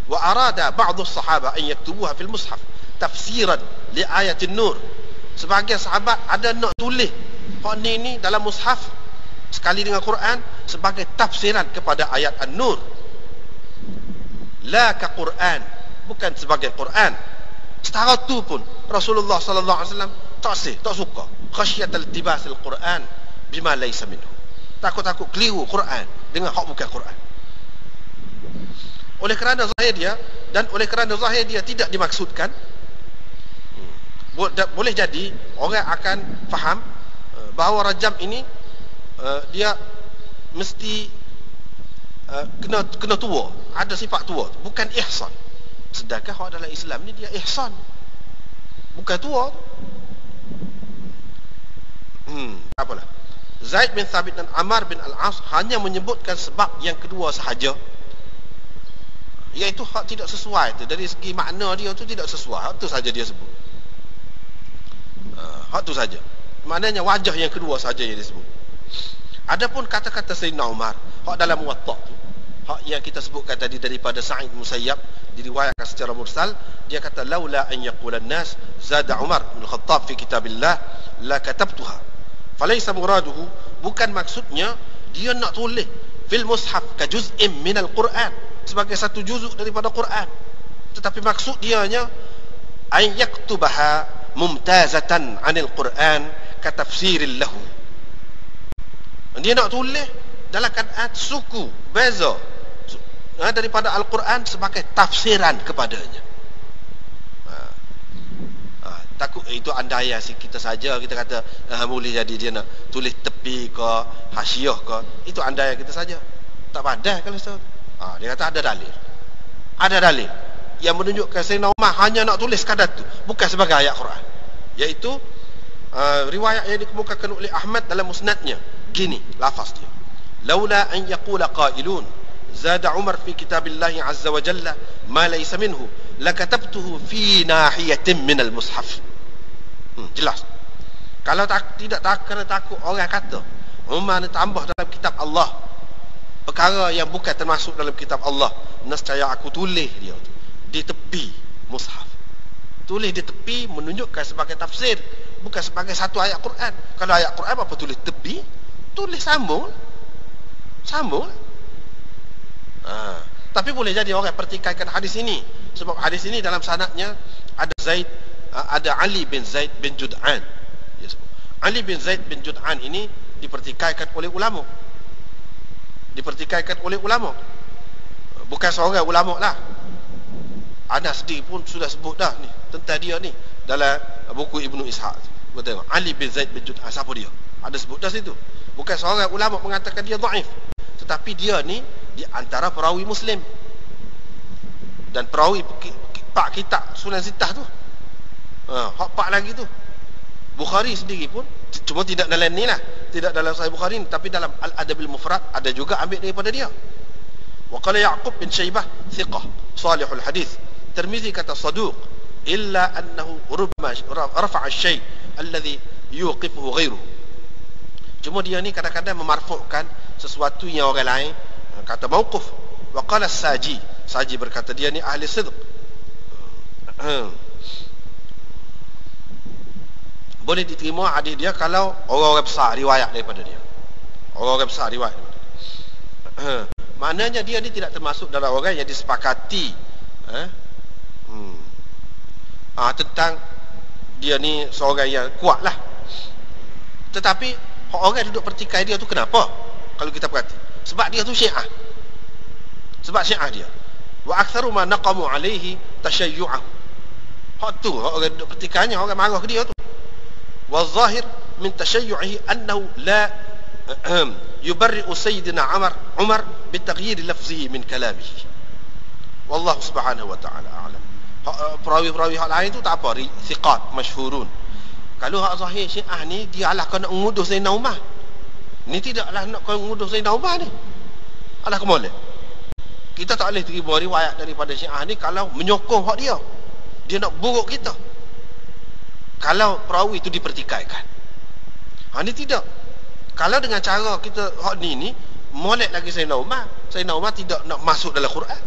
S1: Wa arada ba'dhu sahabah an yaktubuha fil mushaf tafsiran li ayatin nur. Sebahagian sahabat ada nak tulis hak ni dalam mushaf sekali dengan Quran sebagai tafsiran kepada ayat An-Nur. La ka Quran, bukan sebagai Quran. Setara tu pun Rasulullah sallallahu alaihi wasallam tak suka khasyatal tibas al-Quran bima laysa minhu. Takut-takut keliru Quran dengan hak bukan Quran. Oleh kerana zahir dia, dan oleh kerana zahir dia tidak dimaksudkan, boleh jadi orang akan faham bahawa rajam ini dia mesti kena tua, ada sifat tua, bukan ihsan. Sedangkan hak dalam Islam ni dia ihsan, bukan tua. Apalah, Zaid bin Thabit dan Ammar bin Al-As hanya menyebutkan sebab yang kedua sahaja, iaitu hak tidak sesuai tu, dari segi makna dia tu tidak sesuai, hak tu saja dia sebut. Hak tu saja, maknanya wajah yang kedua saja yang disebut. Adapun kata-kata Sayyidina Umar, hak dalam Muwatta tu, hak yang kita sebutkan tadi daripada Sa'id Musayyab, diriwayatkan secara mursal, dia kata laula an yaqula an-nas zada Umar bin Khattab fi kitabillah la katabtuha. Falaysa muraduhu, bukan maksudnya dia nak tulis fil mushaf ka juz'in min al-Quran, sebagai satu juzuk daripada Quran, tetapi maksud dianya ay yaktubaha mumtazatan 'anil Quran ka tafsiril lahu. Dia nak tulis dalam keadaan suku beza daripada Al-Quran sebagai tafsiran kepadanya. Takut itu andaian kita saja, kita kata boleh jadi dia nak tulis tepi ke hasyiah ke, itu andaian kita saja, tak padah kalau tahu. Dia kata ada dalil, ada dalil yang menunjukkan Sayyidina Umar hanya nak tulis sekadar tu, bukan sebagai ayat Quran, iaitu riwayat yang dikemukakan oleh Ahmad dalam musnadnya. Gini lafaz dia, laula an yaqula qailun zada Umar fi kitabillahi azza wa jalla ma laysa minhu lakatabtuhu fi nahiyatin minal mushaf. Jelas. Kalau tidak kena takut orang kata Umar ni tambah dalam kitab Allah perkara yang bukan termasuk dalam kitab Allah, nescaya aku tulis dia di tepi mushaf. Tulis di tepi menunjukkan sebagai tafsir, bukan sebagai satu ayat Quran. Kalau ayat Quran apa tulis tepi? Tulis sambung. Tapi boleh jadi orang pertikaikan hadis ini, sebab hadis ini dalam sanadnya ada Ali bin Zaid bin Jud'an. Ali bin Zaid bin Jud'an ini dipertikaikan oleh ulama. Bukan seorang ulama lah. Anas sendiri pun sudah sebut dah ni tentang dia ni dalam buku Ibnu Ishaq. Betul. Ali bin Zaid bin Jud'an, siapa dia? Ada sebut dah situ. Bukan seorang ulama mengatakan dia dhaif, tetapi dia ni di antara perawi Muslim. Dan perawi pak kitab Sunan Sittah tu. Hak pak lagi tu. Bukhari sendiri pun cuma tidak dalam ni lah, tidak dalam Sahih Bukhari ni, tapi dalam Al-Adabil Mufrad ada juga ambil daripada dia. Wa qala Ya'qub bin Syaibah thiqah salihul hadis. Tirmizi kata saduq illa annahu rubbama rafa'a asy-syai' alladhi yuqifuhu ghairuhu. Cuma dia ni kadang-kadang memarfu'kan sesuatu yang orang lain kata mauquf. Wa qala Saji berkata dia ni ahli sidq. Boleh diterima hadis dia kalau orang-orang besar riwayat daripada dia. Maknanya dia ni tidak termasuk dalam orang yang disepakati tentang dia ni seorang yang kuat lah. Tetapi orang yang duduk pertikai dia tu kenapa? Kalau kita perhati, sebab dia tu Syiah. Sebab Syiah dia. Wa aktsaru ma naqamu alaihi tashayyu'ahu. Hak tu orang duduk pertikainya, orang marah ke dia tu. Wa zahir min tashayyu'ihi annahu la yubarri'u sayyidina Umar bitaghyir lafzihi min kalamihi. Wallahu subhanahu wa ta'ala a'lam. Perawi-perawi hak lain tu tak apa, thiqat masyhurun. Kalau hak zahir Syiah ni dia alah kena menguduh Sayyidina Umar. Ni tidaklah nak kena menguduh Sayyidina Umar ni. Alah ke boleh. Kita tak boleh terima riwayat daripada Syiah ni kalau menyokong hak dia. Dia nak buruk kita. Kalau perawi itu dipertikaikan. Ni tidak. Kalau dengan cara kita hak ni molek lagi Sayyidina Umar. Sayyidina Umar tidak nak masuk dalam Quran.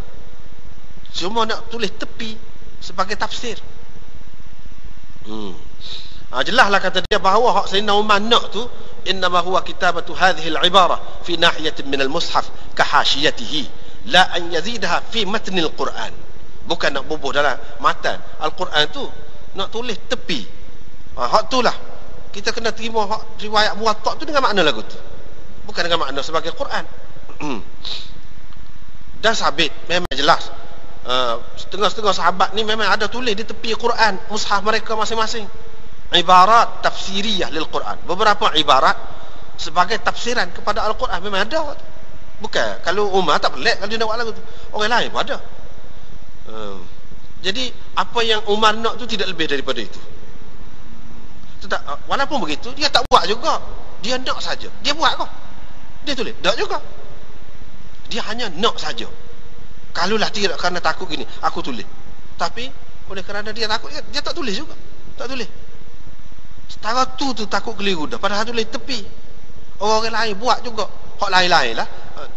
S1: Cuma nak tulis tepi sebagai tafsir. Jelaslah kata dia bahawa hak Sayyidina Umar nak tu innama huwa kitabatu hadhihi al-ibara fi nahiyatin min al-mushaf ka hashiyatihi la an yazidaha fi matn al-Quran. Bukan nak bubuh dalam matan Al-Quran tu, nak tulis tepi. Hak tu lah kita kena terima hak riwayat Muwatta tu dengan makna lagu tu, bukan dengan makna sebagai Quran. Dan sabit memang jelas. Setengah-setengah sahabat ni memang ada tulis di tepi Quran mushaf mereka masing-masing ibarat tafsiriyah lil Quran. Beberapa ibarat sebagai tafsiran kepada Al-Quran memang ada. Bukan kalau Umar tak pelik kalau dia nak buat lagu tu, orang lain pun ada. Jadi apa yang Umar nak tu tidak lebih daripada itu. Walaupun begitu dia tak buat juga. Dia nak saja. Dia buat kau. Dia tulis tak juga. Dia hanya nak saja. Kalaulah tidak kerana takut gini, aku tulis. Tapi oleh kerana dia takut, dia tak tulis juga. Tak tulis. Setara tu takut keliru dah. Padahal tulis tepi. Orang lain buat juga. Hak lain-lain lah.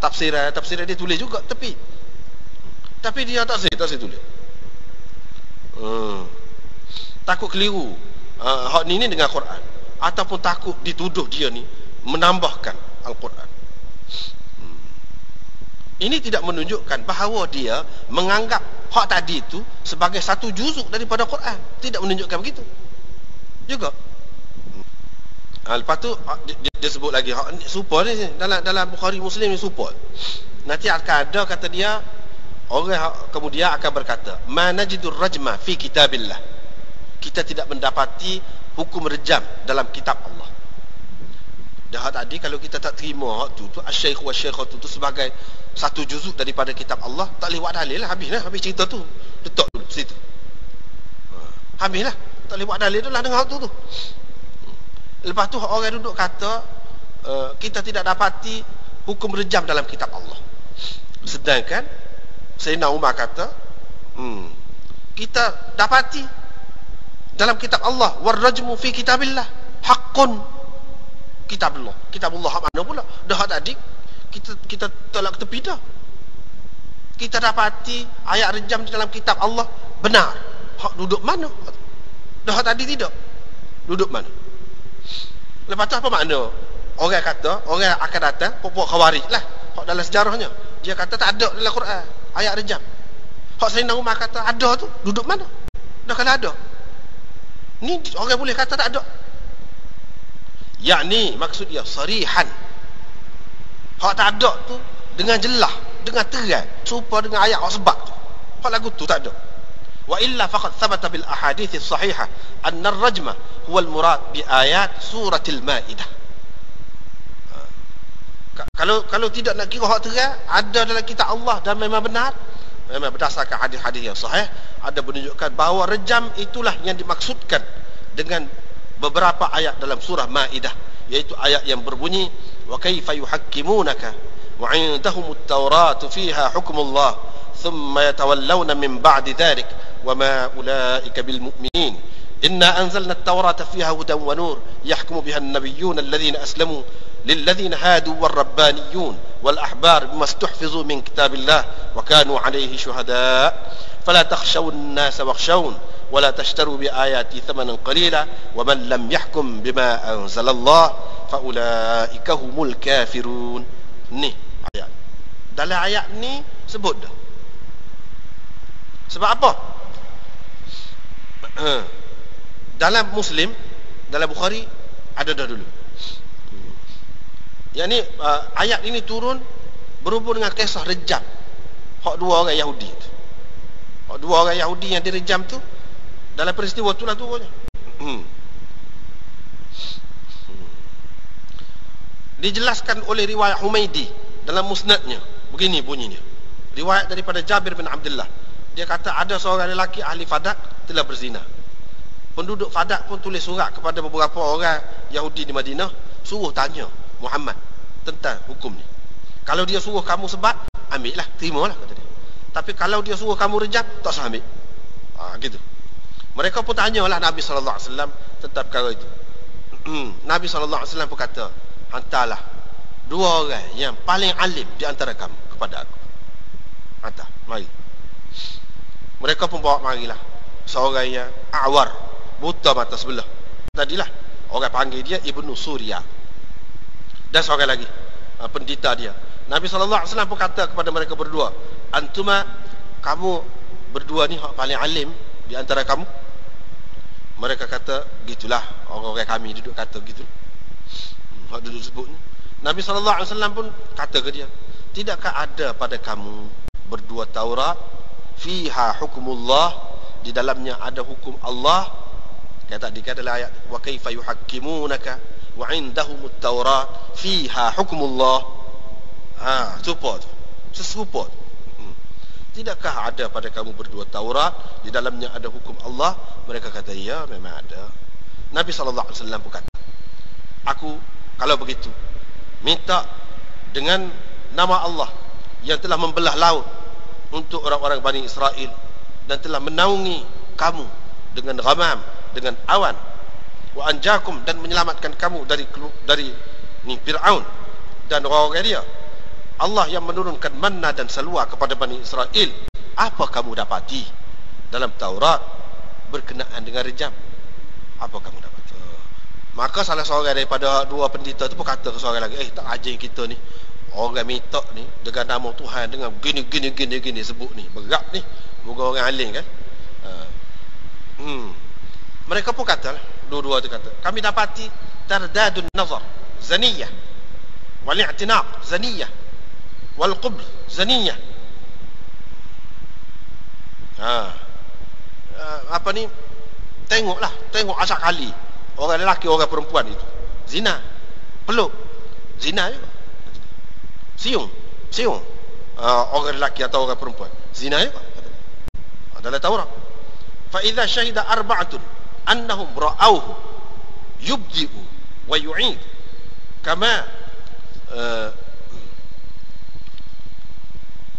S1: Tafsiran dia tulis juga tepi. Tapi dia tak tulis. Takut keliru hak ni dengan Quran, ataupun takut dituduh dia ni menambahkan Al-Quran. Ini tidak menunjukkan bahawa dia menganggap hak tadi itu sebagai satu juzuk daripada Quran. Tidak menunjukkan begitu juga. Lepas tu dia sebut lagi hak support ni dalam Bukhari Muslim ni support. Nanti akan ada kata dia orang kemudian akan berkata manajidur rajma fi kitabillah. Kita tidak mendapati hukum rejam dalam kitab Allah. Dah tadi kalau kita tak terima hak tu asy-syaikh wa syaikhatu tu sebagai satu juzuk daripada kitab Allah, tak boleh buat dalil lah. Habis cerita tu letak dulu situ. Habislah, tak boleh buat dalil dah lah dengan hak tu. Lepas tu orang duduk kata kita tidak dapati hukum rejam dalam kitab Allah. Sedangkan Sayyidina Umar kata, kita dapati dalam kitab Allah, warrajmu fi kitabillah haqqun. Kitabullah hak mana pula? Dah hak tadi kita tolak tepi dah. Kita dapati ayat rejam di dalam kitab Allah benar. Hak duduk mana? Dah hak tadi tidak. Duduk mana? Lepas tu apa makna? Orang kata, orang akan datang pokok khawarij lah. Hak dalam sejarahnya, dia kata tak ada dalam Quran ayat rejam. Hak Sayyidina Umar kata ada tu, duduk mana? Dah kalau ada. Ni orang boleh kata tak ada. Yakni maksud dia sarihan. Hak tak ada tu dengan jelas, dengan terang, serupa dengan ayat hak sebab tu. Hak lagu tu tak ada. Wa illa faqad thabata bil ahadits as-sahihah anna ar-rajma huwa al-murad bi ayat suratil Maidah. Kalau tidak nak kira hak terang, ada dalam kitab Allah dan memang benar, memang berdasarkan hadis-hadis yang sahih, ada menunjukkan bahawa rejam itulah yang dimaksudkan dengan beberapa ayat dalam surah Maidah, yaitu ayat yang berbunyi wa kaifa yuhakkimunaka wa 'indahumut tawratu fiha hukmullah thumma yatawallawna min ba'di dhalik wa ma ulaika bil mu'minin inna anzalna at-taurata fiha hudan wa nur yahkumu biha an-nabiyyun alladhina aslamu للذين هادوا والربانيون والأحبار بما استحفظوا من كتاب الله وكانوا عليه شهداء فلا تخشوا الناس واخشون ولا تشتروا بآياتي ثمنا قليلا ومن لم يحكم بما أنزل الله فأولئك هم الكافرون. Ni ayat. Dalam ayat ni sebut dah. Sebab apa? Dalam Muslim, dalam Bukhari ada dah dulu. Yang ni ayat ini turun berhubung dengan kisah rejam hak dua orang Yahudi tu. Hak dua orang Yahudi yang direjam tu, dalam peristiwa itulah turunnya. Dijelaskan oleh riwayat Humaidi dalam musnadnya. Begini bunyinya. Riwayat daripada Jabir bin Abdullah. Dia kata ada seorang lelaki ahli Fadak telah berzina. Penduduk Fadak pun tulis surat kepada beberapa orang Yahudi di Madinah, suruh tanya Muhammad tentang hukum ni. Kalau dia suruh kamu sebat, ambil lah, terimalah kata dia. Tapi kalau dia suruh kamu rejam, tak usah ambil. Gitu. Mereka pun tanyalah Nabi SAW tentang perkara itu. Nabi SAW pun kata, hantarlah dua orang yang paling alim di antara kamu kepada aku. Hantar, mari. Mereka pun bawa marilah seorang yang awar, buta mata sebelah. Tadilah orang panggil dia Ibnu Surya. Dan seorang lagi pendeta dia. Nabi SAW pun kata kepada mereka berdua, antuma, kamu berdua ni paling alim di antara kamu. Mereka kata, gitulah, orang-orang kami duduk kata gitu. Hak duduk sebut ni. Nabi SAW pun kata ke dia, tidakkah ada pada kamu berdua Taurat, fiha hukumullah, di dalamnya ada hukum Allah. Kata tadi dalam ayat wa kaifa yuhakkimunaka wa 'indahumut taurat fiha hukmullah. Support. Sesupport. Tidakkah ada pada kamu berdua Taurat, di dalamnya ada hukum Allah? Mereka kata, ya, memang ada. Nabi SAW pun kata, aku kalau begitu minta dengan nama Allah yang telah membelah laut untuk orang-orang Bani Israel dan telah menaungi kamu dengan ghamam, dengan awan, wa anjakum, dan menyelamatkan kamu dari ni Fir'aun dan orang-orang dia. Allah yang menurunkan manna dan salwa kepada Bani Israel. Apa kamu dapati dalam Taurat berkenaan dengan rejam? Apa kamu dapati? Maka salah seorang daripada dua pendeta tu pun kata ke seorang lagi, tak ajar kita ni, orang minta ni dengan nama Tuhan, dengan gini sebut ni, berat ni, moga orang alim kan. Mereka pun kata lah, dua-dua tu kata, kami dapati tardadun nazar zaniyah, wal i'tinaq zaniyah, wal qubl zaniyah. Apa ni, tengok asal kali orang lelaki orang perempuan itu zina, peluk, zina juga, siung orang lelaki atau orang perempuan, zina juga dalam Taurat. Fa idza syahida arba'atun annahum ra'awhu yubdi'u wa yu'id kama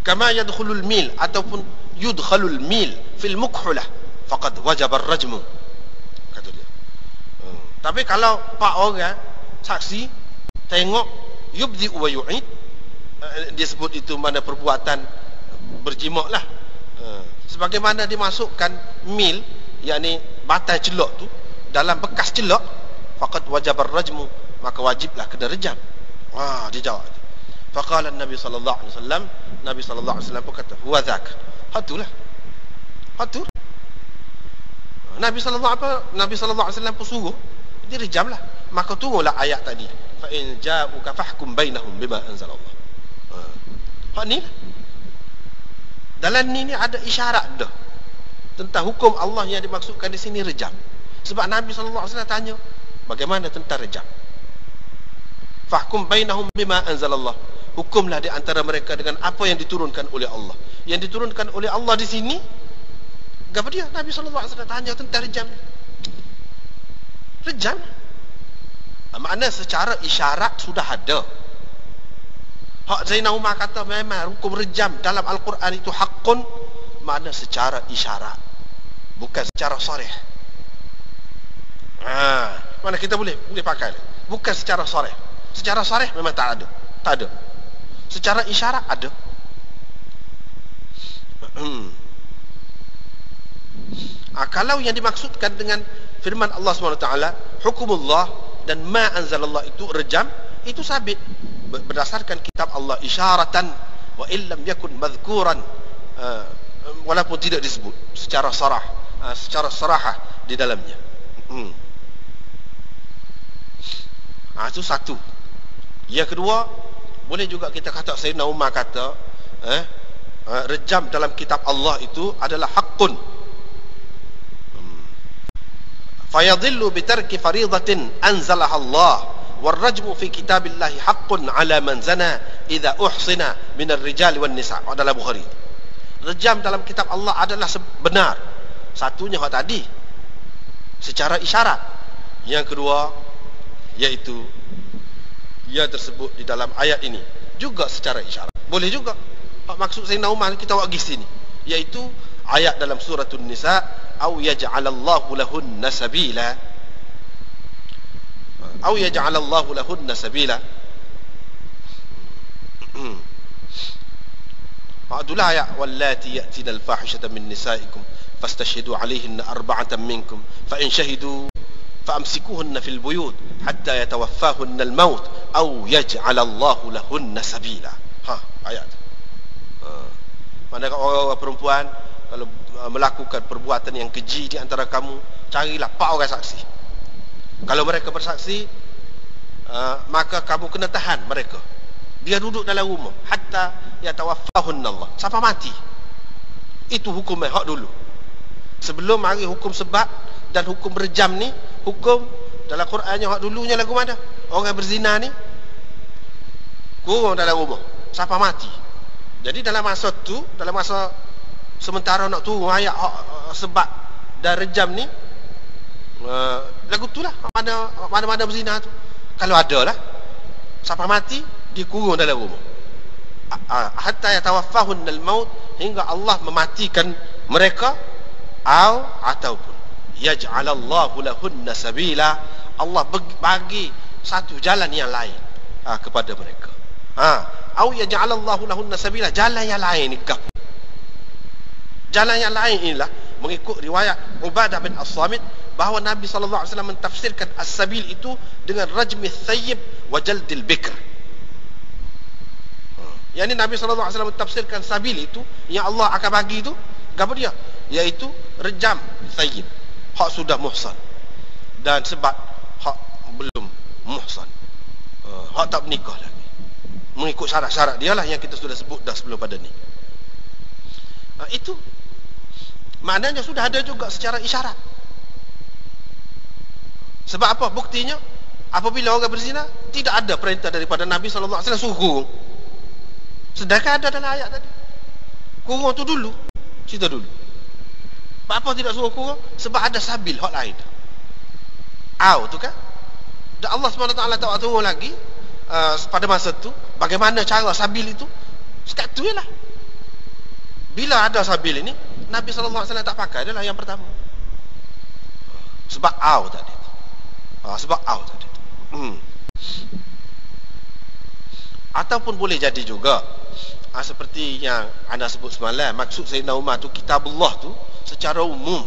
S1: kama yadkhulul mil ataupun yudkhalul mil fil mukhulah faqad wajaba ar-rajmu, kata dia. Tapi kalau 4 orang saksi tengok yubdi wa yu'id, dia sebut itu mana perbuatan berjimak lah, sebagaimana dimasukkan mil, yakni batai celok tu dalam bekas celok, faqad wajaba ar-rajmu, maka wajiblah kena rejam. Dia jawab. Faqala Nabi sallallahu alaihi wasallam, Nabi sallallahu alaihi wasallam berkata, huwa dzak. Hatulah. Hatu. Nabi sallallahu alaihi wasallam pun suruh direjamlah. Maka tunggulah ayat tadi. Fa in ja'uka fahkum bainahum bima anzalallah. Hak ni lah. Dalam ni ada isyarat dah tentang hukum Allah yang dimaksudkan di sini rejam. Sebab Nabi sallallahu alaihi wasallam tanya, bagaimana tentang rejam? Fahkum bainahum bima anzalallah. Hukumlah di antara mereka dengan apa yang diturunkan oleh Allah. Yang diturunkan oleh Allah di sini, apa dia? Nabi sallallahu alaihi wasallam tanya tentang rejam. Rejam. Makna secara isyarat sudah ada. Hak Zainal Umar kata memang hukum rejam dalam Al-Quran itu hakun, makna secara isyarat, bukan secara sharih. Mana kita boleh pakai, bukan secara sharih. Secara sharih memang tak ada. Secara isyarat ada. Kalau yang dimaksudkan dengan firman Allah SWT, hukumullah dan ma anzalallah itu rejam, itu sabit berdasarkan kitab Allah isyaratan wa illam yakun madhkuran, walaupun tidak disebut secara sarah di dalamnya. Itu satu. Yang kedua, boleh juga kita kata Sayyidina Umar kata rejam dalam kitab Allah itu adalah haqqun. Fayadhillu bitarki faridatin anzalaha Allah warrajmu fi kitabillahi haqqun ala man zana idza uhsina minar rijali wan nisa. Adalah Bukhari. Rejam dalam kitab Allah adalah benar. Satunya hak tadi secara isyarat. Yang kedua yaitu yang tersebut di dalam ayat ini juga secara isyarat. Boleh juga. Maksud Sayyidina Umar kita buat gis sini, yaitu ayat dalam suratul Nisa, au yaj'alallahu lahunna sabila. Au yaj'alallahu lahunna sabila. Itulah ayat wallati ya'tina al-fahishata min nisaikum fastashhidu 'alayhinna arba'atan minkum fa in shahidu فأمسكوهن في البيوت حتى يتوفاهن الموت أو يجعل الله لهن سبيلا. Ayat. Mana orang perempuan kalau melakukan perbuatan yang keji di antara kamu, carilah 4 orang saksi. Kalau mereka bersaksi, maka kamu kena tahan mereka. Dia duduk dalam rumah hatta yatawaffahunna Allah, sampai mati. Itu hukum hak dulu. Sebelum hari hukum sebab dan hukum rejam ni, hukum dalam Qurannya hak dulunya lagu mana? Orang berzina ni kurung dalam rumah sampai mati. Jadi dalam masa tu, dalam masa sementara nak turun ayat sebab dan rejam ni, lagu tu lah, mana berzina tu, kalau ada lah sampai mati, dikurung dalam rumah hatta yatawaffahunal maut, hingga Allah mematikan mereka, ataupun yaj'alallahu lahunna sabila, Allah bagi satu jalan yang lain kepada mereka. Au yaj'alallahu lahunna sabila, jalan yang lain ni kap. Jalan yang lain inilah mengikut riwayat Ubadah bin As-Samit bahawa Nabi sallallahu alaihi wasallam mentafsirkan as-sabil itu dengan rajmi thayyib wa jaldil bikr. Yang ini Nabi sallallahu alaihi wasallam mentafsirkan sabil itu yang Allah akan bagi itu apa dia? Iaitu rejam thayyib, hak sudah muhsan, dan sebab hak belum muhsan, hak tak bernikah lagi, mengikut syarat-syarat dia lah yang kita sudah sebut dah sebelum pada ni. Itu maknanya sudah ada juga secara isyarat. Sebab apa? Buktinya apabila orang berzina tidak ada perintah daripada Nabi sallallahu alaihi wasallam suruh. Sedangkan ada dalam ayat tadi. Kurung tu dulu, cerita dulu. Apa tidak suruh kurung? Sebab ada sabil hak lain. Tu kan? Dan Allah SWT tak turun lagi pada masa tu bagaimana cara sabil itu. Sekat tu lah. Bila ada sabil ini, Nabi SAW tak pakai, adalah yang pertama. Sebab au tadi. Sebab au tadi. Ataupun boleh jadi juga seperti yang anda sebut semalam, maksud Sayyidina Umar tu kitabullah tu secara umum,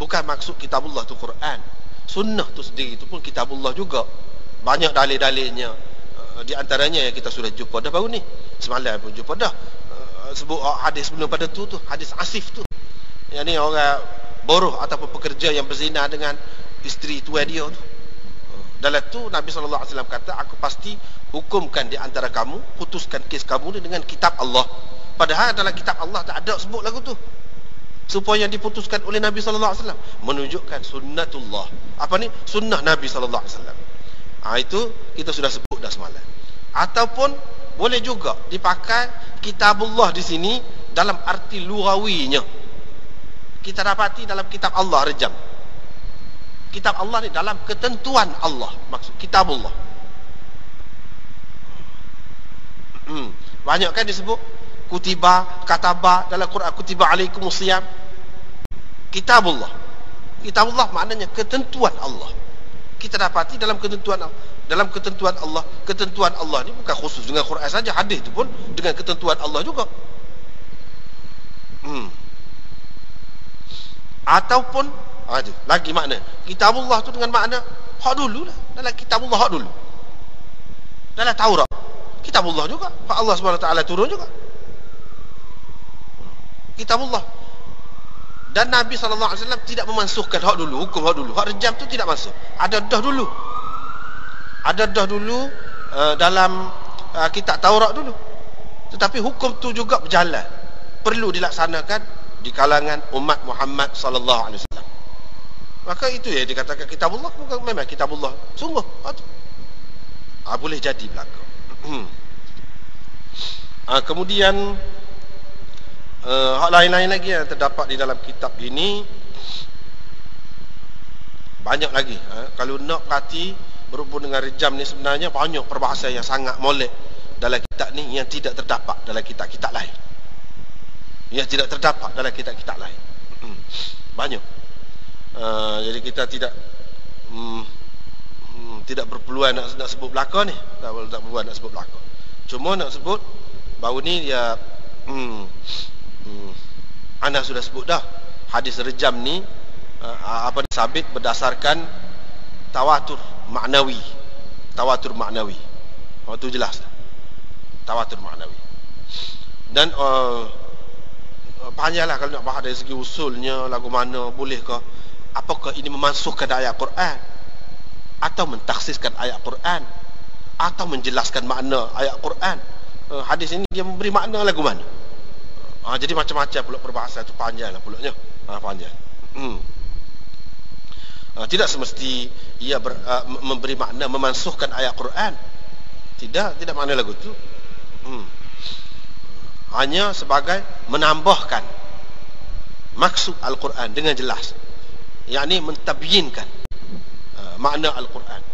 S1: bukan maksud kitabullah tu Quran. Sunnah tu sendiri tu pun kitabullah juga. Banyak dalil-dalilnya. Di antaranya yang kita sudah jumpa dah baru ni, semalam pun jumpa dah, sebut hadis sebelum pada tu hadis Asif tu, yang ni orang buruh ataupun pekerja yang berzina dengan isteri tuan dia tu. Dalam tu Nabi SAW kata, aku pasti hukumkan di antara kamu, putuskan kes kamu ni dengan kitab Allah. Padahal dalam kitab Allah tak ada sebut lagu tu. Supaya diputuskan oleh Nabi SAW, menunjukkan sunnatullah. Apa ni? Sunnah Nabi SAW. Itu kita sudah sebut dah semalam. Ataupun boleh juga dipakai kitabullah di sini dalam arti lughawinya. Kita dapati dalam kitab Allah rejam. Kitab Allah ni dalam ketentuan Allah, maksud kitabullah. Banyak kan disebut kutiba, kataba dalam Quran, kutiba alaikumusiyam. Kitabullah. Kitabullah maknanya ketentuan Allah. Kita dapati dalam ketentuan Allah. Ketentuan Allah ni bukan khusus dengan Quran saja, hadis tu pun dengan ketentuan Allah juga. Ataupun lagi makna kitabullah tu dengan makna hak dulu lah. Dalam kitabullah hak dulu, dalam Taurat kitabullah juga, hak Allah SWT turun juga kitabullah. Dan Nabi SAW tidak memansuhkan hak dulu, hukum hak dulu. Hak rejam tu tidak masuk. Ada dah dulu dalam kitab Taurat dulu. Tetapi hukum tu juga berjalan, perlu dilaksanakan di kalangan umat Muhammad SAW. Maka itu ya dikatakan kitabullah, bukan memang kitabullah sungguh. Boleh jadi belaka. Kemudian hak lain-lain lagi yang terdapat di dalam kitab ini banyak lagi. Kalau nak perhati berhubung dengan rejam ni, sebenarnya banyak perbahasan yang sangat molek dalam kitab ni yang tidak terdapat dalam kitab-kitab lain. Yang tidak terdapat dalam kitab-kitab lain. Banyak. Jadi kita tidak berpeluang nak sebut belaka ni. Tak berpeluang nak sebut belaka. Cuma nak sebut baru ni dia anda sudah sebut dah, hadis rejam ni sabit berdasarkan tawatur maknawi. Itu jelas dah. Tawatur maknawi. Dan panjanglah kalau nak bahas dari segi usulnya, lagu mana, bolehkah, apakah ini memansuhkan ayat Quran atau mentakhsiskan ayat Quran atau menjelaskan makna ayat Quran. Hadis ini dia memberi makna lagu mana. Jadi macam-macam pula perbahasan tu, panjanglah pulaknya. Panjang. Tidak semesti ia memberi makna memansuhkan ayat Quran. Tidak makna lagu tu. Hanya sebagai menambahkan maksud Al-Quran dengan jelas, yakni mentabyinkan makna Al-Quran.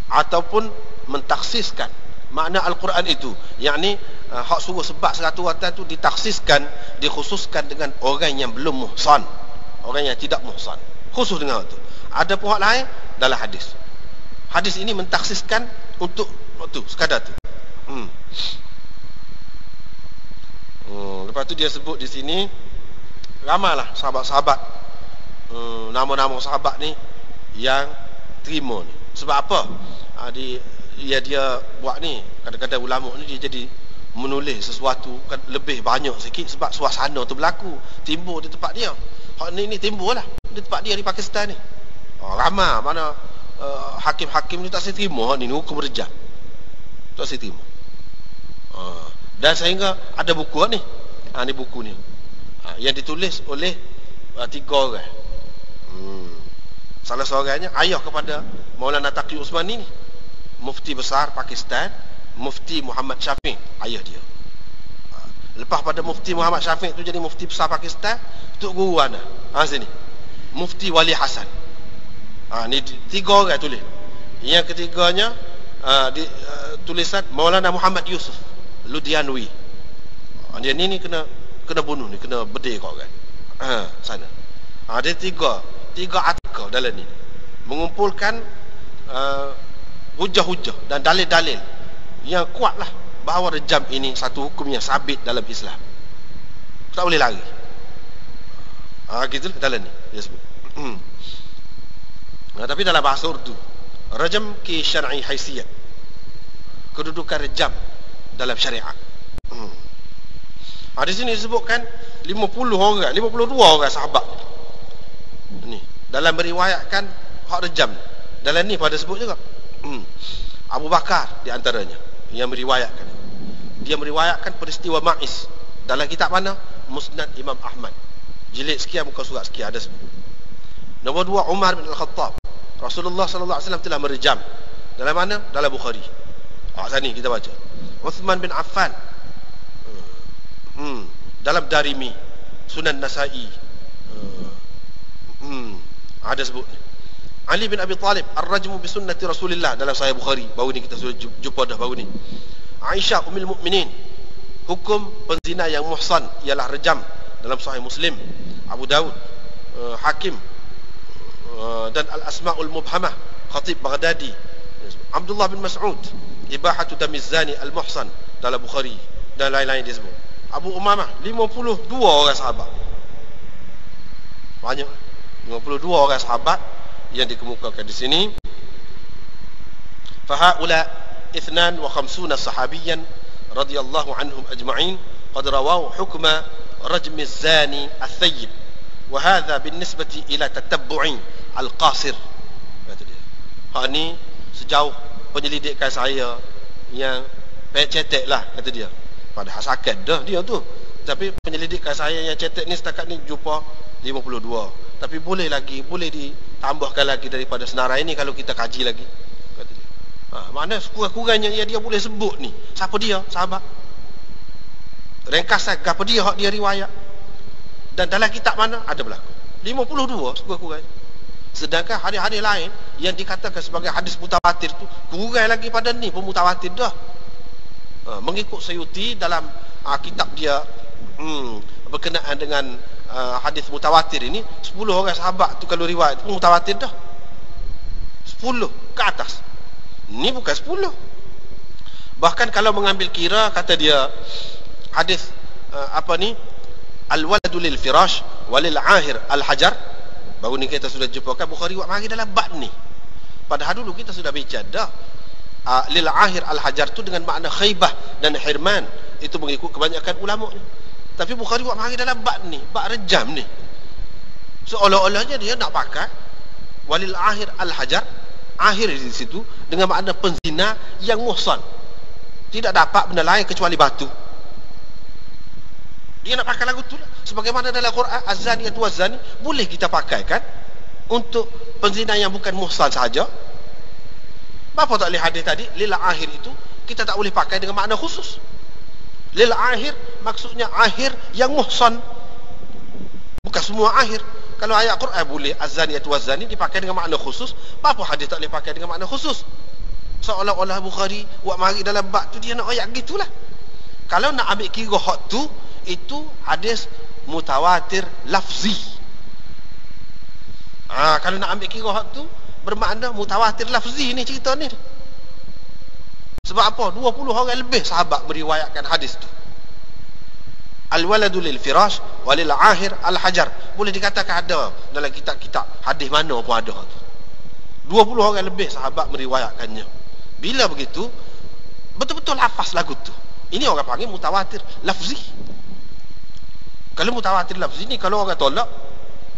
S1: Ataupun mentaksiskan makna Al-Quran itu, yakni hak suruh sebab 100 tu ditaksiskan, dikhususkan dengan orang yang belum muhsan, orang yang tidak muhsan, khusus dengan itu. Ada pun hak lain dalam hadis. Hadis ini mentaksiskan untuk tu sekadar tu. Lepas tu dia sebut di sini ramailah sahabat-sahabat, nama-nama sahabat ni yang terima ni. Sebab apa? Dia buat ni, kadang-kadang ulama ni dia jadi menulis sesuatu kan lebih banyak sikit sebab suasana tu berlaku, timbul di tempat dia. Hak ni timbul lah di tempat dia di Pakistan ni. Ramai mana hakim-hakim ni tak saya terima ni hukum rejam. Tak saya terima. Dan sehingga ada buku ni. Ni buku ni. Yang ditulis oleh 3 orang. Salah seorangnya ayah kepada Maulana Taqi Usmani ni, mufti besar Pakistan, Mufti Muhammad Syafiq, ayah dia. Lepas pada Mufti Muhammad Syafiq tu jadi mufti besar Pakistan, tok guru ana. Sini. Mufti Wali Hasan. Ni 3 orang tulis. Yang ketiganya tulisan Maulana Muhammad Yusuf. Ludianwi. Dia ni kena bunuh ni, kena bedil kau kan. Sana. Ada tiga artikel dalam ni mengumpulkan hujah-hujah dan dalil-dalil yang kuatlah bahawa rejam ini satu hukum yang sabit dalam Islam. Tak boleh lari. Gitu dalam ni dia sebut. Tapi dalam bahasa Urdu, rajam ki syar'i haysiyat, kedudukan rejam dalam syariat. Di sini disebutkan 52 orang sahabat ni dalam meriwayatkan hak rejam. Dalam ni pada sebut juga Abu Bakar di antaranya yang meriwayatkan. Dia meriwayatkan peristiwa Ma'is dalam kitab mana? Musnad Imam Ahmad, jilid sekian, muka surat sekian, ada sebut. Nombor 2, Umar bin Al-Khattab. Rasulullah sallallahu alaihi wasallam telah merejam. Dalam mana? Dalam Bukhari. Sini kita baca. Uthman bin Affan dalam Darimi, Sunan Nasa'i. Ada sebut. Ali bin Abi Talib, Ar-Rajmu bi sunnati Rasulillah, dalam Sahih Bukhari. Baru ni kita sudah jumpa dah baru ni. Aisyah Ummul Mukminin, hukum penzina yang muhsan ialah rejam, dalam Sahih Muslim. Abu Daud, Hakim, dan Al-Asma'ul Mubhamah, Khatib Baghdadi. Abdullah bin Mas'ud, Ibahatu Damiz Zani Al-Muhsan, dalam Bukhari, dan lain-lain dia sebut. Abu Umamah, 52 orang sahabat. Banyak, 52 orang sahabat yang dikemukakan di sini. Fahaula 52 sahabiyan radhiyallahu anhum ajma'in qad rawahu hukma rajmi az-zani al-thayyib, wa hadha binisbati ila tatabbu'i al-qasir. Kata dia, hak ni sejauh penyelidikan saya yang cetek lah, kata dia. Padahal sakit dah dia tu, tapi penyelidikan saya yang cetek ni setakat ni jumpa 52. Tapi boleh ditambahkan lagi daripada senarai ni kalau kita kaji lagi, kata dia. Mana sekurang-kurangnya dia boleh sebut ni siapa dia, sahabat, ringkasan apa dia, hak dia riwayat, dan dalam kitab mana ada berlaku 52 sekurang-kurangnya. Sedangkan hadis-hadis lain yang dikatakan sebagai hadis mutawatir tu kurang lagi pada ni pun mutawatir dah. Mengikut Suyuti dalam kitab dia berkenaan dengan hadis mutawatir ini, 10 orang sahabat tu kalau riwayat pun mutawatir dah. 10 ke atas. Ni bukan 10. Bahkan kalau mengambil kira, kata dia, hadis al-waladu lil firash walil ahir al-hajar, baru ni kita sudah jumpakan Bukhari buat mari dalam bab ni. Padahal dulu kita sudah bincang dah. Lil ahir al-hajar tu dengan makna khaybah dan hirman, itu mengikut kebanyakan ulama ni. Tapi Bukhari buat mari dalam bab ni, bab rejam ni, seolah-olahnya dia nak pakai walil ahir al-hajar, akhir di situ dengan makna penzina yang muhsan, tidak dapat benda lain kecuali batu. Dia nak pakai lagu tu lah. Sebagaimana dalam Quran, az-zaniyatu waz-zani boleh kita pakai kan untuk penzina yang bukan muhsan saja. Apa tak boleh hadis tadi lil akhir itu kita tak boleh pakai dengan makna khusus. Lil akhir maksudnya akhir yang muhsan, bukan semua akhir. Kalau ayat Quran boleh az-zaniyatu waz-zani dipakai dengan makna khusus, apa hadis tak boleh pakai dengan makna khusus? Seolah-olah Bukhari buat mari dalam bab tu dia nak ayat gitulah. Kalau nak ambil kira hak tu, itu hadis mutawatir lafzi. Kalau nak ambil kira hak tu bermakna mutawatir lafzi ni cerita ni. Sebab apa? 20 orang lebih sahabat meriwayatkan hadis tu. Al-waladu lil firash walil ahir al-hajar, boleh dikatakan ada dalam kitab-kitab hadis mana pun ada tu. 20 orang lebih sahabat meriwayatkannya. Bila begitu, betul-betul lafaz lagu tu. Ini orang panggil mutawatir lafzi. Kalau mutawatir lafzi ni, kalau orang tolak,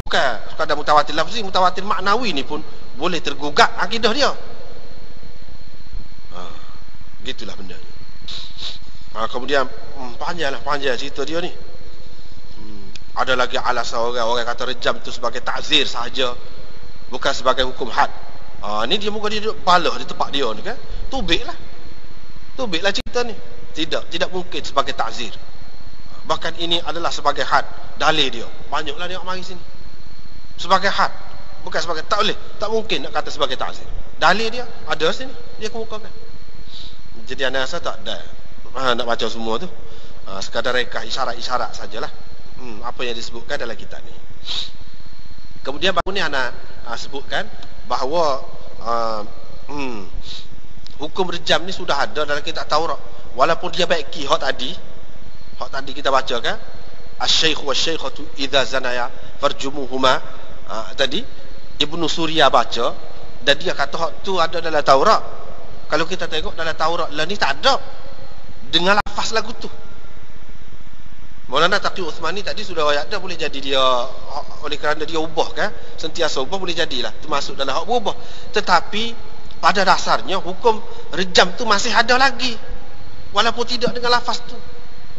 S1: bukan sekadar mutawatir lafzi, mutawatir maknawi ni pun boleh tergugat akidah dia. Gitulah benda ni. Kemudian panjang cerita dia ni. Ada lagi alasan orang kata rejam tu sebagai takzir sahaja, bukan sebagai hukum had. Ni dia muka dia duduk balah di tempat dia ni kan. Tubiklah cerita ni. Tidak mungkin sebagai takzir. Bahkan ini adalah sebagai had. Dalil dia banyaklah dia mari sini. Sebagai had, bukan sebagai, tak boleh, tak mungkin nak kata sebagai takzir. Dalil dia ada sini, dia kemukakan. Jadi ana rasa tak ada. nak baca semua tu. Sekadar reka isyarat-isyarat sajalah. Apa yang disebutkan dalam kitab ni. Kemudian baru ni anak sebutkan bahawa hukum rejam ni sudah ada dalam kitab Taurat. Walaupun dia baiki hak tadi kita baca kan, asy-syaikh wasy-syaikhatu idza zanaya farjumuhuma, tadi Ibnu Surya baca dan dia kata hak tu ada dalam Taurat. Kalau kita tengok dalam Taurat lah ni tak ada dengan lafaz lagu tu. Maulana Taqi Uthmani tadi sudah ayat dah, boleh jadi dia oleh kerana dia ubah kan, sentiasa ubah, boleh jadilah termasuk dalam hak berubah. Tetapi pada dasarnya hukum rejam tu masih ada lagi, walaupun tidak dengan lafaz tu.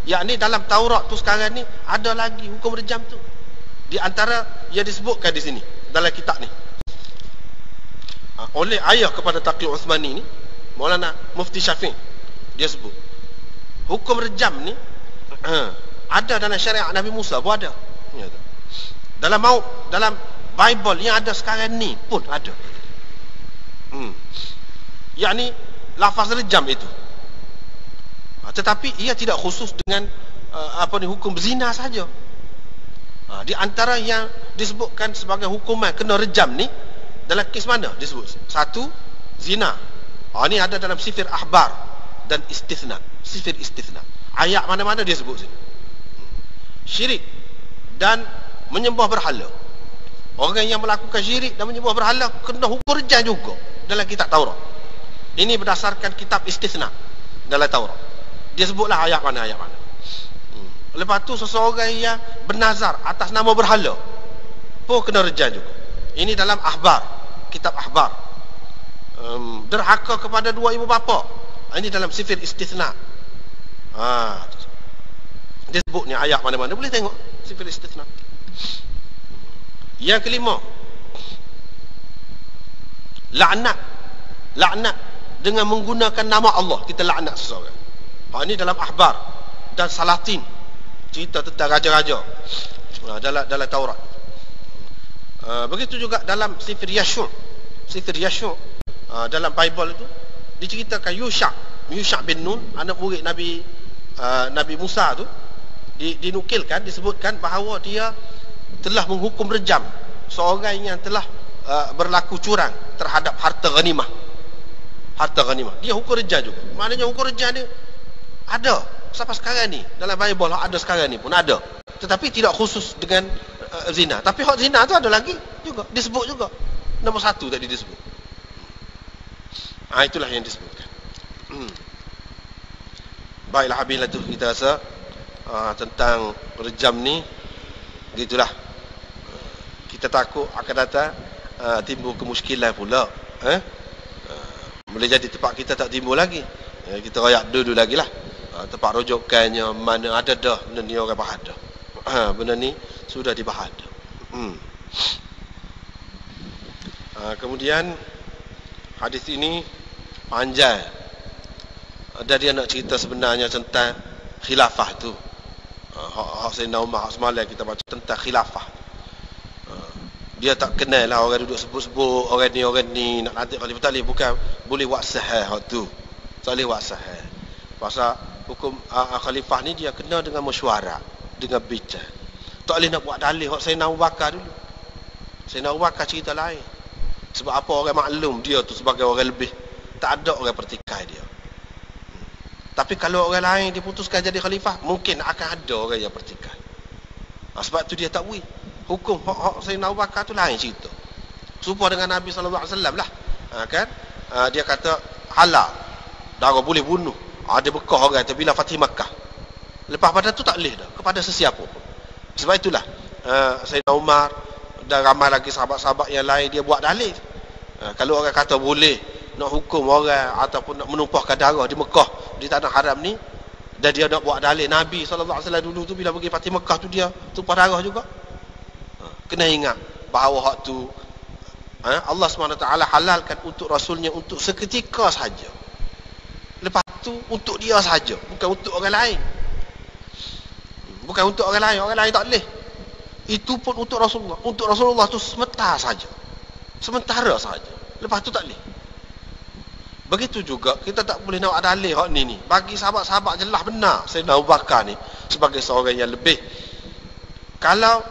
S1: Yakni dalam Taurat tu sekarang ni ada lagi hukum rejam tu. Di antara yang disebutkan di sini dalam kitab ni oleh ayah kepada Taqi Uthmani ni, Maulana Mufti Syafiq, dia sebut hukum rejam ni ada dalam syariat Nabi Musa pun ada. Dalam Bible yang ada sekarang ni pun ada. Yakni lafaz rejam itu. Tetapi ia tidak khusus dengan hukum berzina saja. Di antara yang disebutkan sebagai hukuman kena rejam ni dalam kes mana disebut? Satu, zina. Ini ada dalam sifir ahbar dan istithna. Sifir istithna. Ayat mana-mana dia sebut sini. Syirik dan menyembah berhala. Orang yang melakukan syirik dan menyembah berhala kena hukum rejam juga dalam kitab Taurat. Ini berdasarkan kitab istithna dalam Taurat. Dia sebutlah ayat mana. Lepas tu seseorang yang bernazar atas nama berhala pun kena rejam juga. Ini dalam ahbar, kitab ahbar. Derhaka kepada dua ibu bapa, ini dalam sifir istithna. Dia sebut ni ayat mana-mana, boleh tengok sifir istithna. Yang kelima, laknat dengan menggunakan nama Allah, kita laknat seseorang. Ini dalam ahbar dan salatin, cerita tentang raja-raja dalam Taurat. Begitu juga dalam sifir Yashur. Sifir Yashur dalam Bible itu diceritakan Yusha bin Nun, anak murid Nabi Musa tu, dinukilkan, disebutkan bahawa dia telah menghukum rejam seorang yang telah berlaku curang terhadap harta ghanimah. Dia hukum rejam juga. Maknanya hukum rejam ni ada sampai sekarang ni dalam Bible, ada sekarang ni pun ada, tetapi tidak khusus dengan zina. Tapi hak zina tu ada lagi juga, disebut juga. Nombor 1 tadi disebut. Itulah yang disebutkan. Baiklah, habislah tu kita rasa tentang rejam ni. Gitulah. Kita takut akan datang timbul kemuskilan pula. Boleh jadi tempat kita tak timbul lagi. Kita rayak dulu lagi lah. Tempat rujukannya mana ada dah, benda ni orang bahas dah. Benda ni sudah dibahas dah. Kemudian hadis ini panjang. Ada dia nak cerita sebenarnya tentang khilafah tu. Hak Sayyidina Umar, hak semalam kita baca tentang khilafah. Dia tak kenal lah orang duduk sebut-sebut orang ni nak lantik khalifah. Tak boleh, bukan boleh buat sahih hak tu. Tak boleh buat sahih. Pasal hukum khalifah ni dia kena dengan mesyuarat, dengan bincang. Tak boleh nak buat dalih hak Sayyidina Abu Bakar dulu. Sayyidina Abu Bakar cerita lain. Sebab apa orang maklum dia tu sebagai orang lebih, tak ada orang pertikai dia. Tapi kalau orang lain diputuskan jadi khalifah, mungkin akan ada orang yang pertikai. Sebab tu dia tak boleh. Hukum hak Sayyidina Abu Bakar tu lain cerita. Serupa dengan Nabi SAW lah. Kan? Dia kata halal, darah boleh bunuh. Ada bekah orang tu bila Fatih Makkah. Lepas pada tu tak boleh dah kepada sesiapa pun. Sebab itulah Sayyidina Umar dan ramai lagi sahabat-sahabat yang lain dia buat dalil. Kalau orang kata boleh nak hukum orang ataupun nak menumpahkan darah di Mekah, di tanah haram ni, dan dia nak buat dalil Nabi SAW dulu tu bila pergi Fatih Mekah tu dia tumpah darah juga. Kena ingat bahawa hak tu Allah SWT halalkan untuk Rasulnya untuk seketika saja. Lepas tu untuk dia saja, bukan untuk orang lain. Bukan untuk orang lain tak boleh. Itu pun untuk Rasulullah. Untuk Rasulullah tu sementara saja. Lepas tu tak boleh. Begitu juga kita tak boleh nak ada dalil hak ni. Bagi sahabat-sahabat jelas benar Sayyidina Abu Bakar ni sebagai seorang yang lebih. Kalau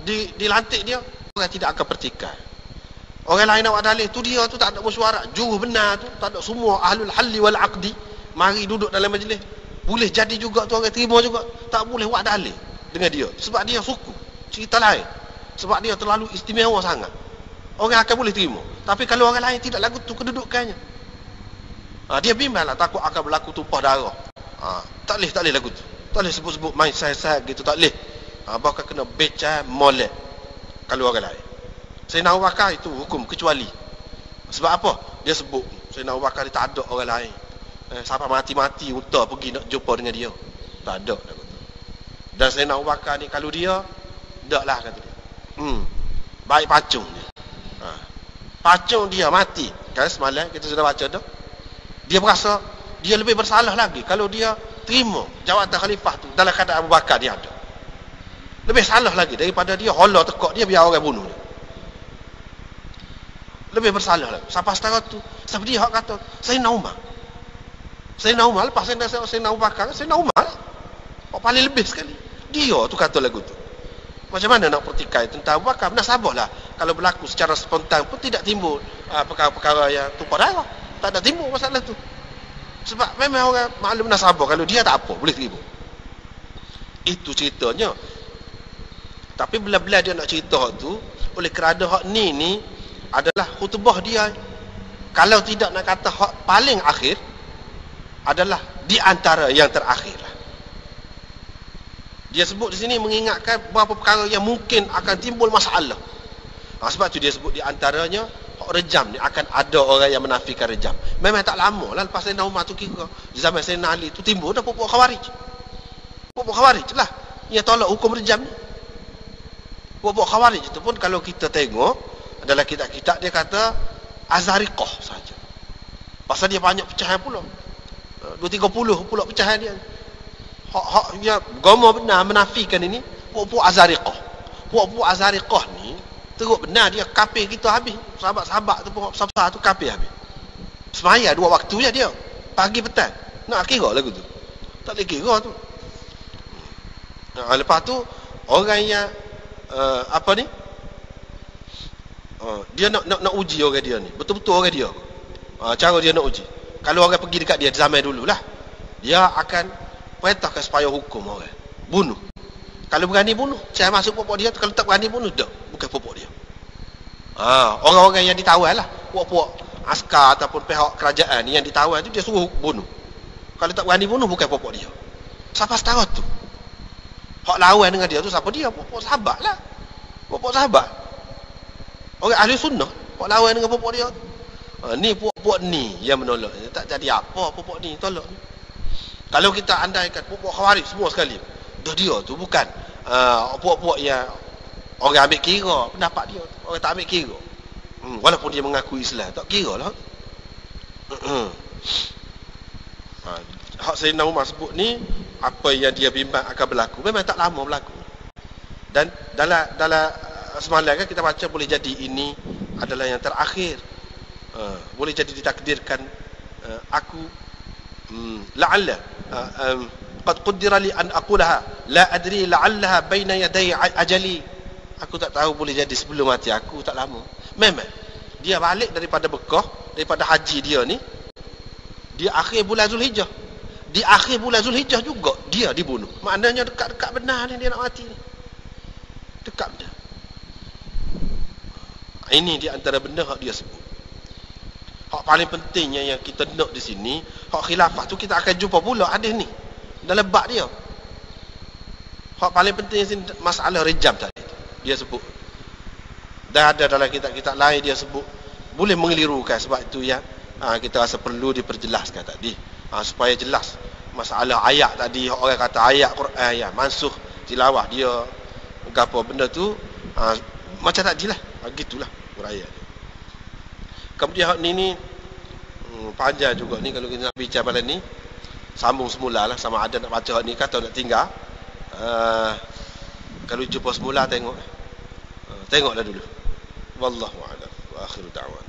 S1: dilantik dia, orang tidak akan pertikaian. Orang lain nak ada dalil tu, dia tu tak ada mesyuarat. Juru benar tu, tak ada semua ahlul halli wal aqdi mari duduk dalam majlis. Boleh jadi juga tu orang terima juga. Tak boleh buat dalil dengan dia sebab dia suku cerita lain, sebab dia terlalu istimewa sangat. Orang akan boleh terima. Tapi kalau orang lain tidak lagu tu kedudukannya, dia bimbanglah, takut akan berlaku tumpah darah. Tak boleh lagu tu. Tak boleh sebut-sebut main saya gitu, tak boleh. Bakal kena becah molek kalau orang lain. Sayyidina Abu Bakar itu hukum kecuali. Sebab apa? Dia sebut Sayyidina Abu Bakar dia tak ada orang lain. Sampai mati-mati unta pergi nak jumpa dengan dia. Tak ada lagu tu. Dan Sayyidina Abu Bakar ni kalau dia daklah kata dia. Baik pacung dia. Pacung dia mati. Kan semalam kita sudah baca dah. Dia berasa dia lebih bersalah lagi kalau dia terima jawatan khalifah tu dalam keadaan Abu Bakar dia ada. Lebih salah lagi daripada dia hola tekak dia biar orang bunuh dia. Lebih bersalah lagi. Sampai setara tu, siapa dia hak kata Sayyidina Umar. Sayyidina Umar lepas Sayyidina Abu Bakar, Sayyidina Umar hak paling lebih sekali. Dia tu kata lagu tu. Macam mana nak pertikai tentang Abu Bakar? Nak sabarlah. Kalau berlaku secara spontan pun tidak timbul perkara-perkara yang tumpah darah. Tak ada timbul masalah tu. Sebab memang orang maklum nak sabar. Kalau dia tak apa, boleh terima. Itu ceritanya. Tapi bila-bila dia nak cerita hak tu, oleh kerana hak ni adalah khutbah dia. Kalau tidak nak kata hak paling akhir, adalah di antara yang terakhir lah. Dia sebut di sini mengingatkan beberapa perkara yang mungkin akan timbul masalah. Sebab tu dia sebut di antaranya hak rejam ni, akan ada orang yang menafikan rejam. Memang tak lama lah lepas Sayyidina Umar tu kira. Di zaman Sayyidina Ali tu timbul dah pokok Khawarij. Pokok Khawarij lah yang tolak hukum rejam ni. Pokok Khawarij itu pun kalau kita tengok adalah kitab-kitab dia kata Azariqah saja. Pasal dia banyak pecahan pula. 2-30 pula pecahan dia. Hak dia agama benar menafikan ini puak-puak Azariqah. Puak-puak Azariqah ni teruk benar dia kafir kita habis. Sahabat-sahabat tu pun besar tu kafir habis. Semaya 2 waktu je dia. Pagi petang. Nak kira lagu tu. Tak boleh kira tu. Lepas tu orang yang dia nak uji orang dia ni. Betul-betul orang dia. Cara dia nak uji. Kalau orang pergi dekat dia zaman dululah, dia akan perintahkan supaya hukum orang. Bunuh. Kalau berani bunuh, saya masuk pokok dia. Kalau tak berani bunuh, tak. Bukan pokok dia. Orang-orang yang ditawan lah. Puak-puak askar ataupun pihak kerajaan yang ditawan tu, dia suruh bunuh. Kalau tak berani bunuh, bukan pokok dia. Siapa setara tu? Hak lawan dengan dia tu siapa dia? Pokok sahabat lah. Pokok sahabat. Orang ahli sunnah. Hak lawan dengan pokok dia. Ni pokok ni yang menolak. Tak jadi apa pokok ni tolak ni. Kalau kita andaikan pokok Khawarij semua sekali, dia tu bukan pokok yang orang ambil kira pendapat dia. Orang tak ambil kira. Walaupun dia mengaku Islam, tak kira lah. Hak Sayyidina Umar sebut ni, apa yang dia bimbang akan berlaku, memang tak lama berlaku. Dan dalam semalam kan kita baca boleh jadi ini adalah yang terakhir. Boleh jadi ditakdirkan aku la'alla qad qaddara li an aqulaha la adri la'allaha baina yaday ajali. Aku tak tahu, boleh jadi sebelum mati aku, tak lama. Memang dia balik daripada Mekah, daripada haji dia ni, di akhir bulan Zulhijjah. Di akhir bulan Zulhijjah juga dia dibunuh. Maknanya dekat-dekat benar ni dia nak mati ni. Dekat benar. Ini di antara benda hak dia sebut. Hak paling pentingnya yang kita nak di sini, hak khilafah tu kita akan jumpa pula hadis ni dalam bab dia. Hak paling penting di sini masalah rejam tadi dia sebut. Dan ada dalam kitab-kitab lain dia sebut, boleh mengelirukan. Sebab itu yang kita rasa perlu diperjelaskan tadi, supaya jelas masalah ayat tadi. Orang kata ayat Quran yang mansuh tilawah dia apa benda tu, macam tadilah, gitulah uraian. Kemudian hak ni panjang juga ni kalau kita nak bincang malam ni. Sambung semula lah, sama ada nak baca hak ni atau nak tinggal. Kalau jumpa semula tengoklah dulu. Wallahu a'lam wa akhiru da'wana.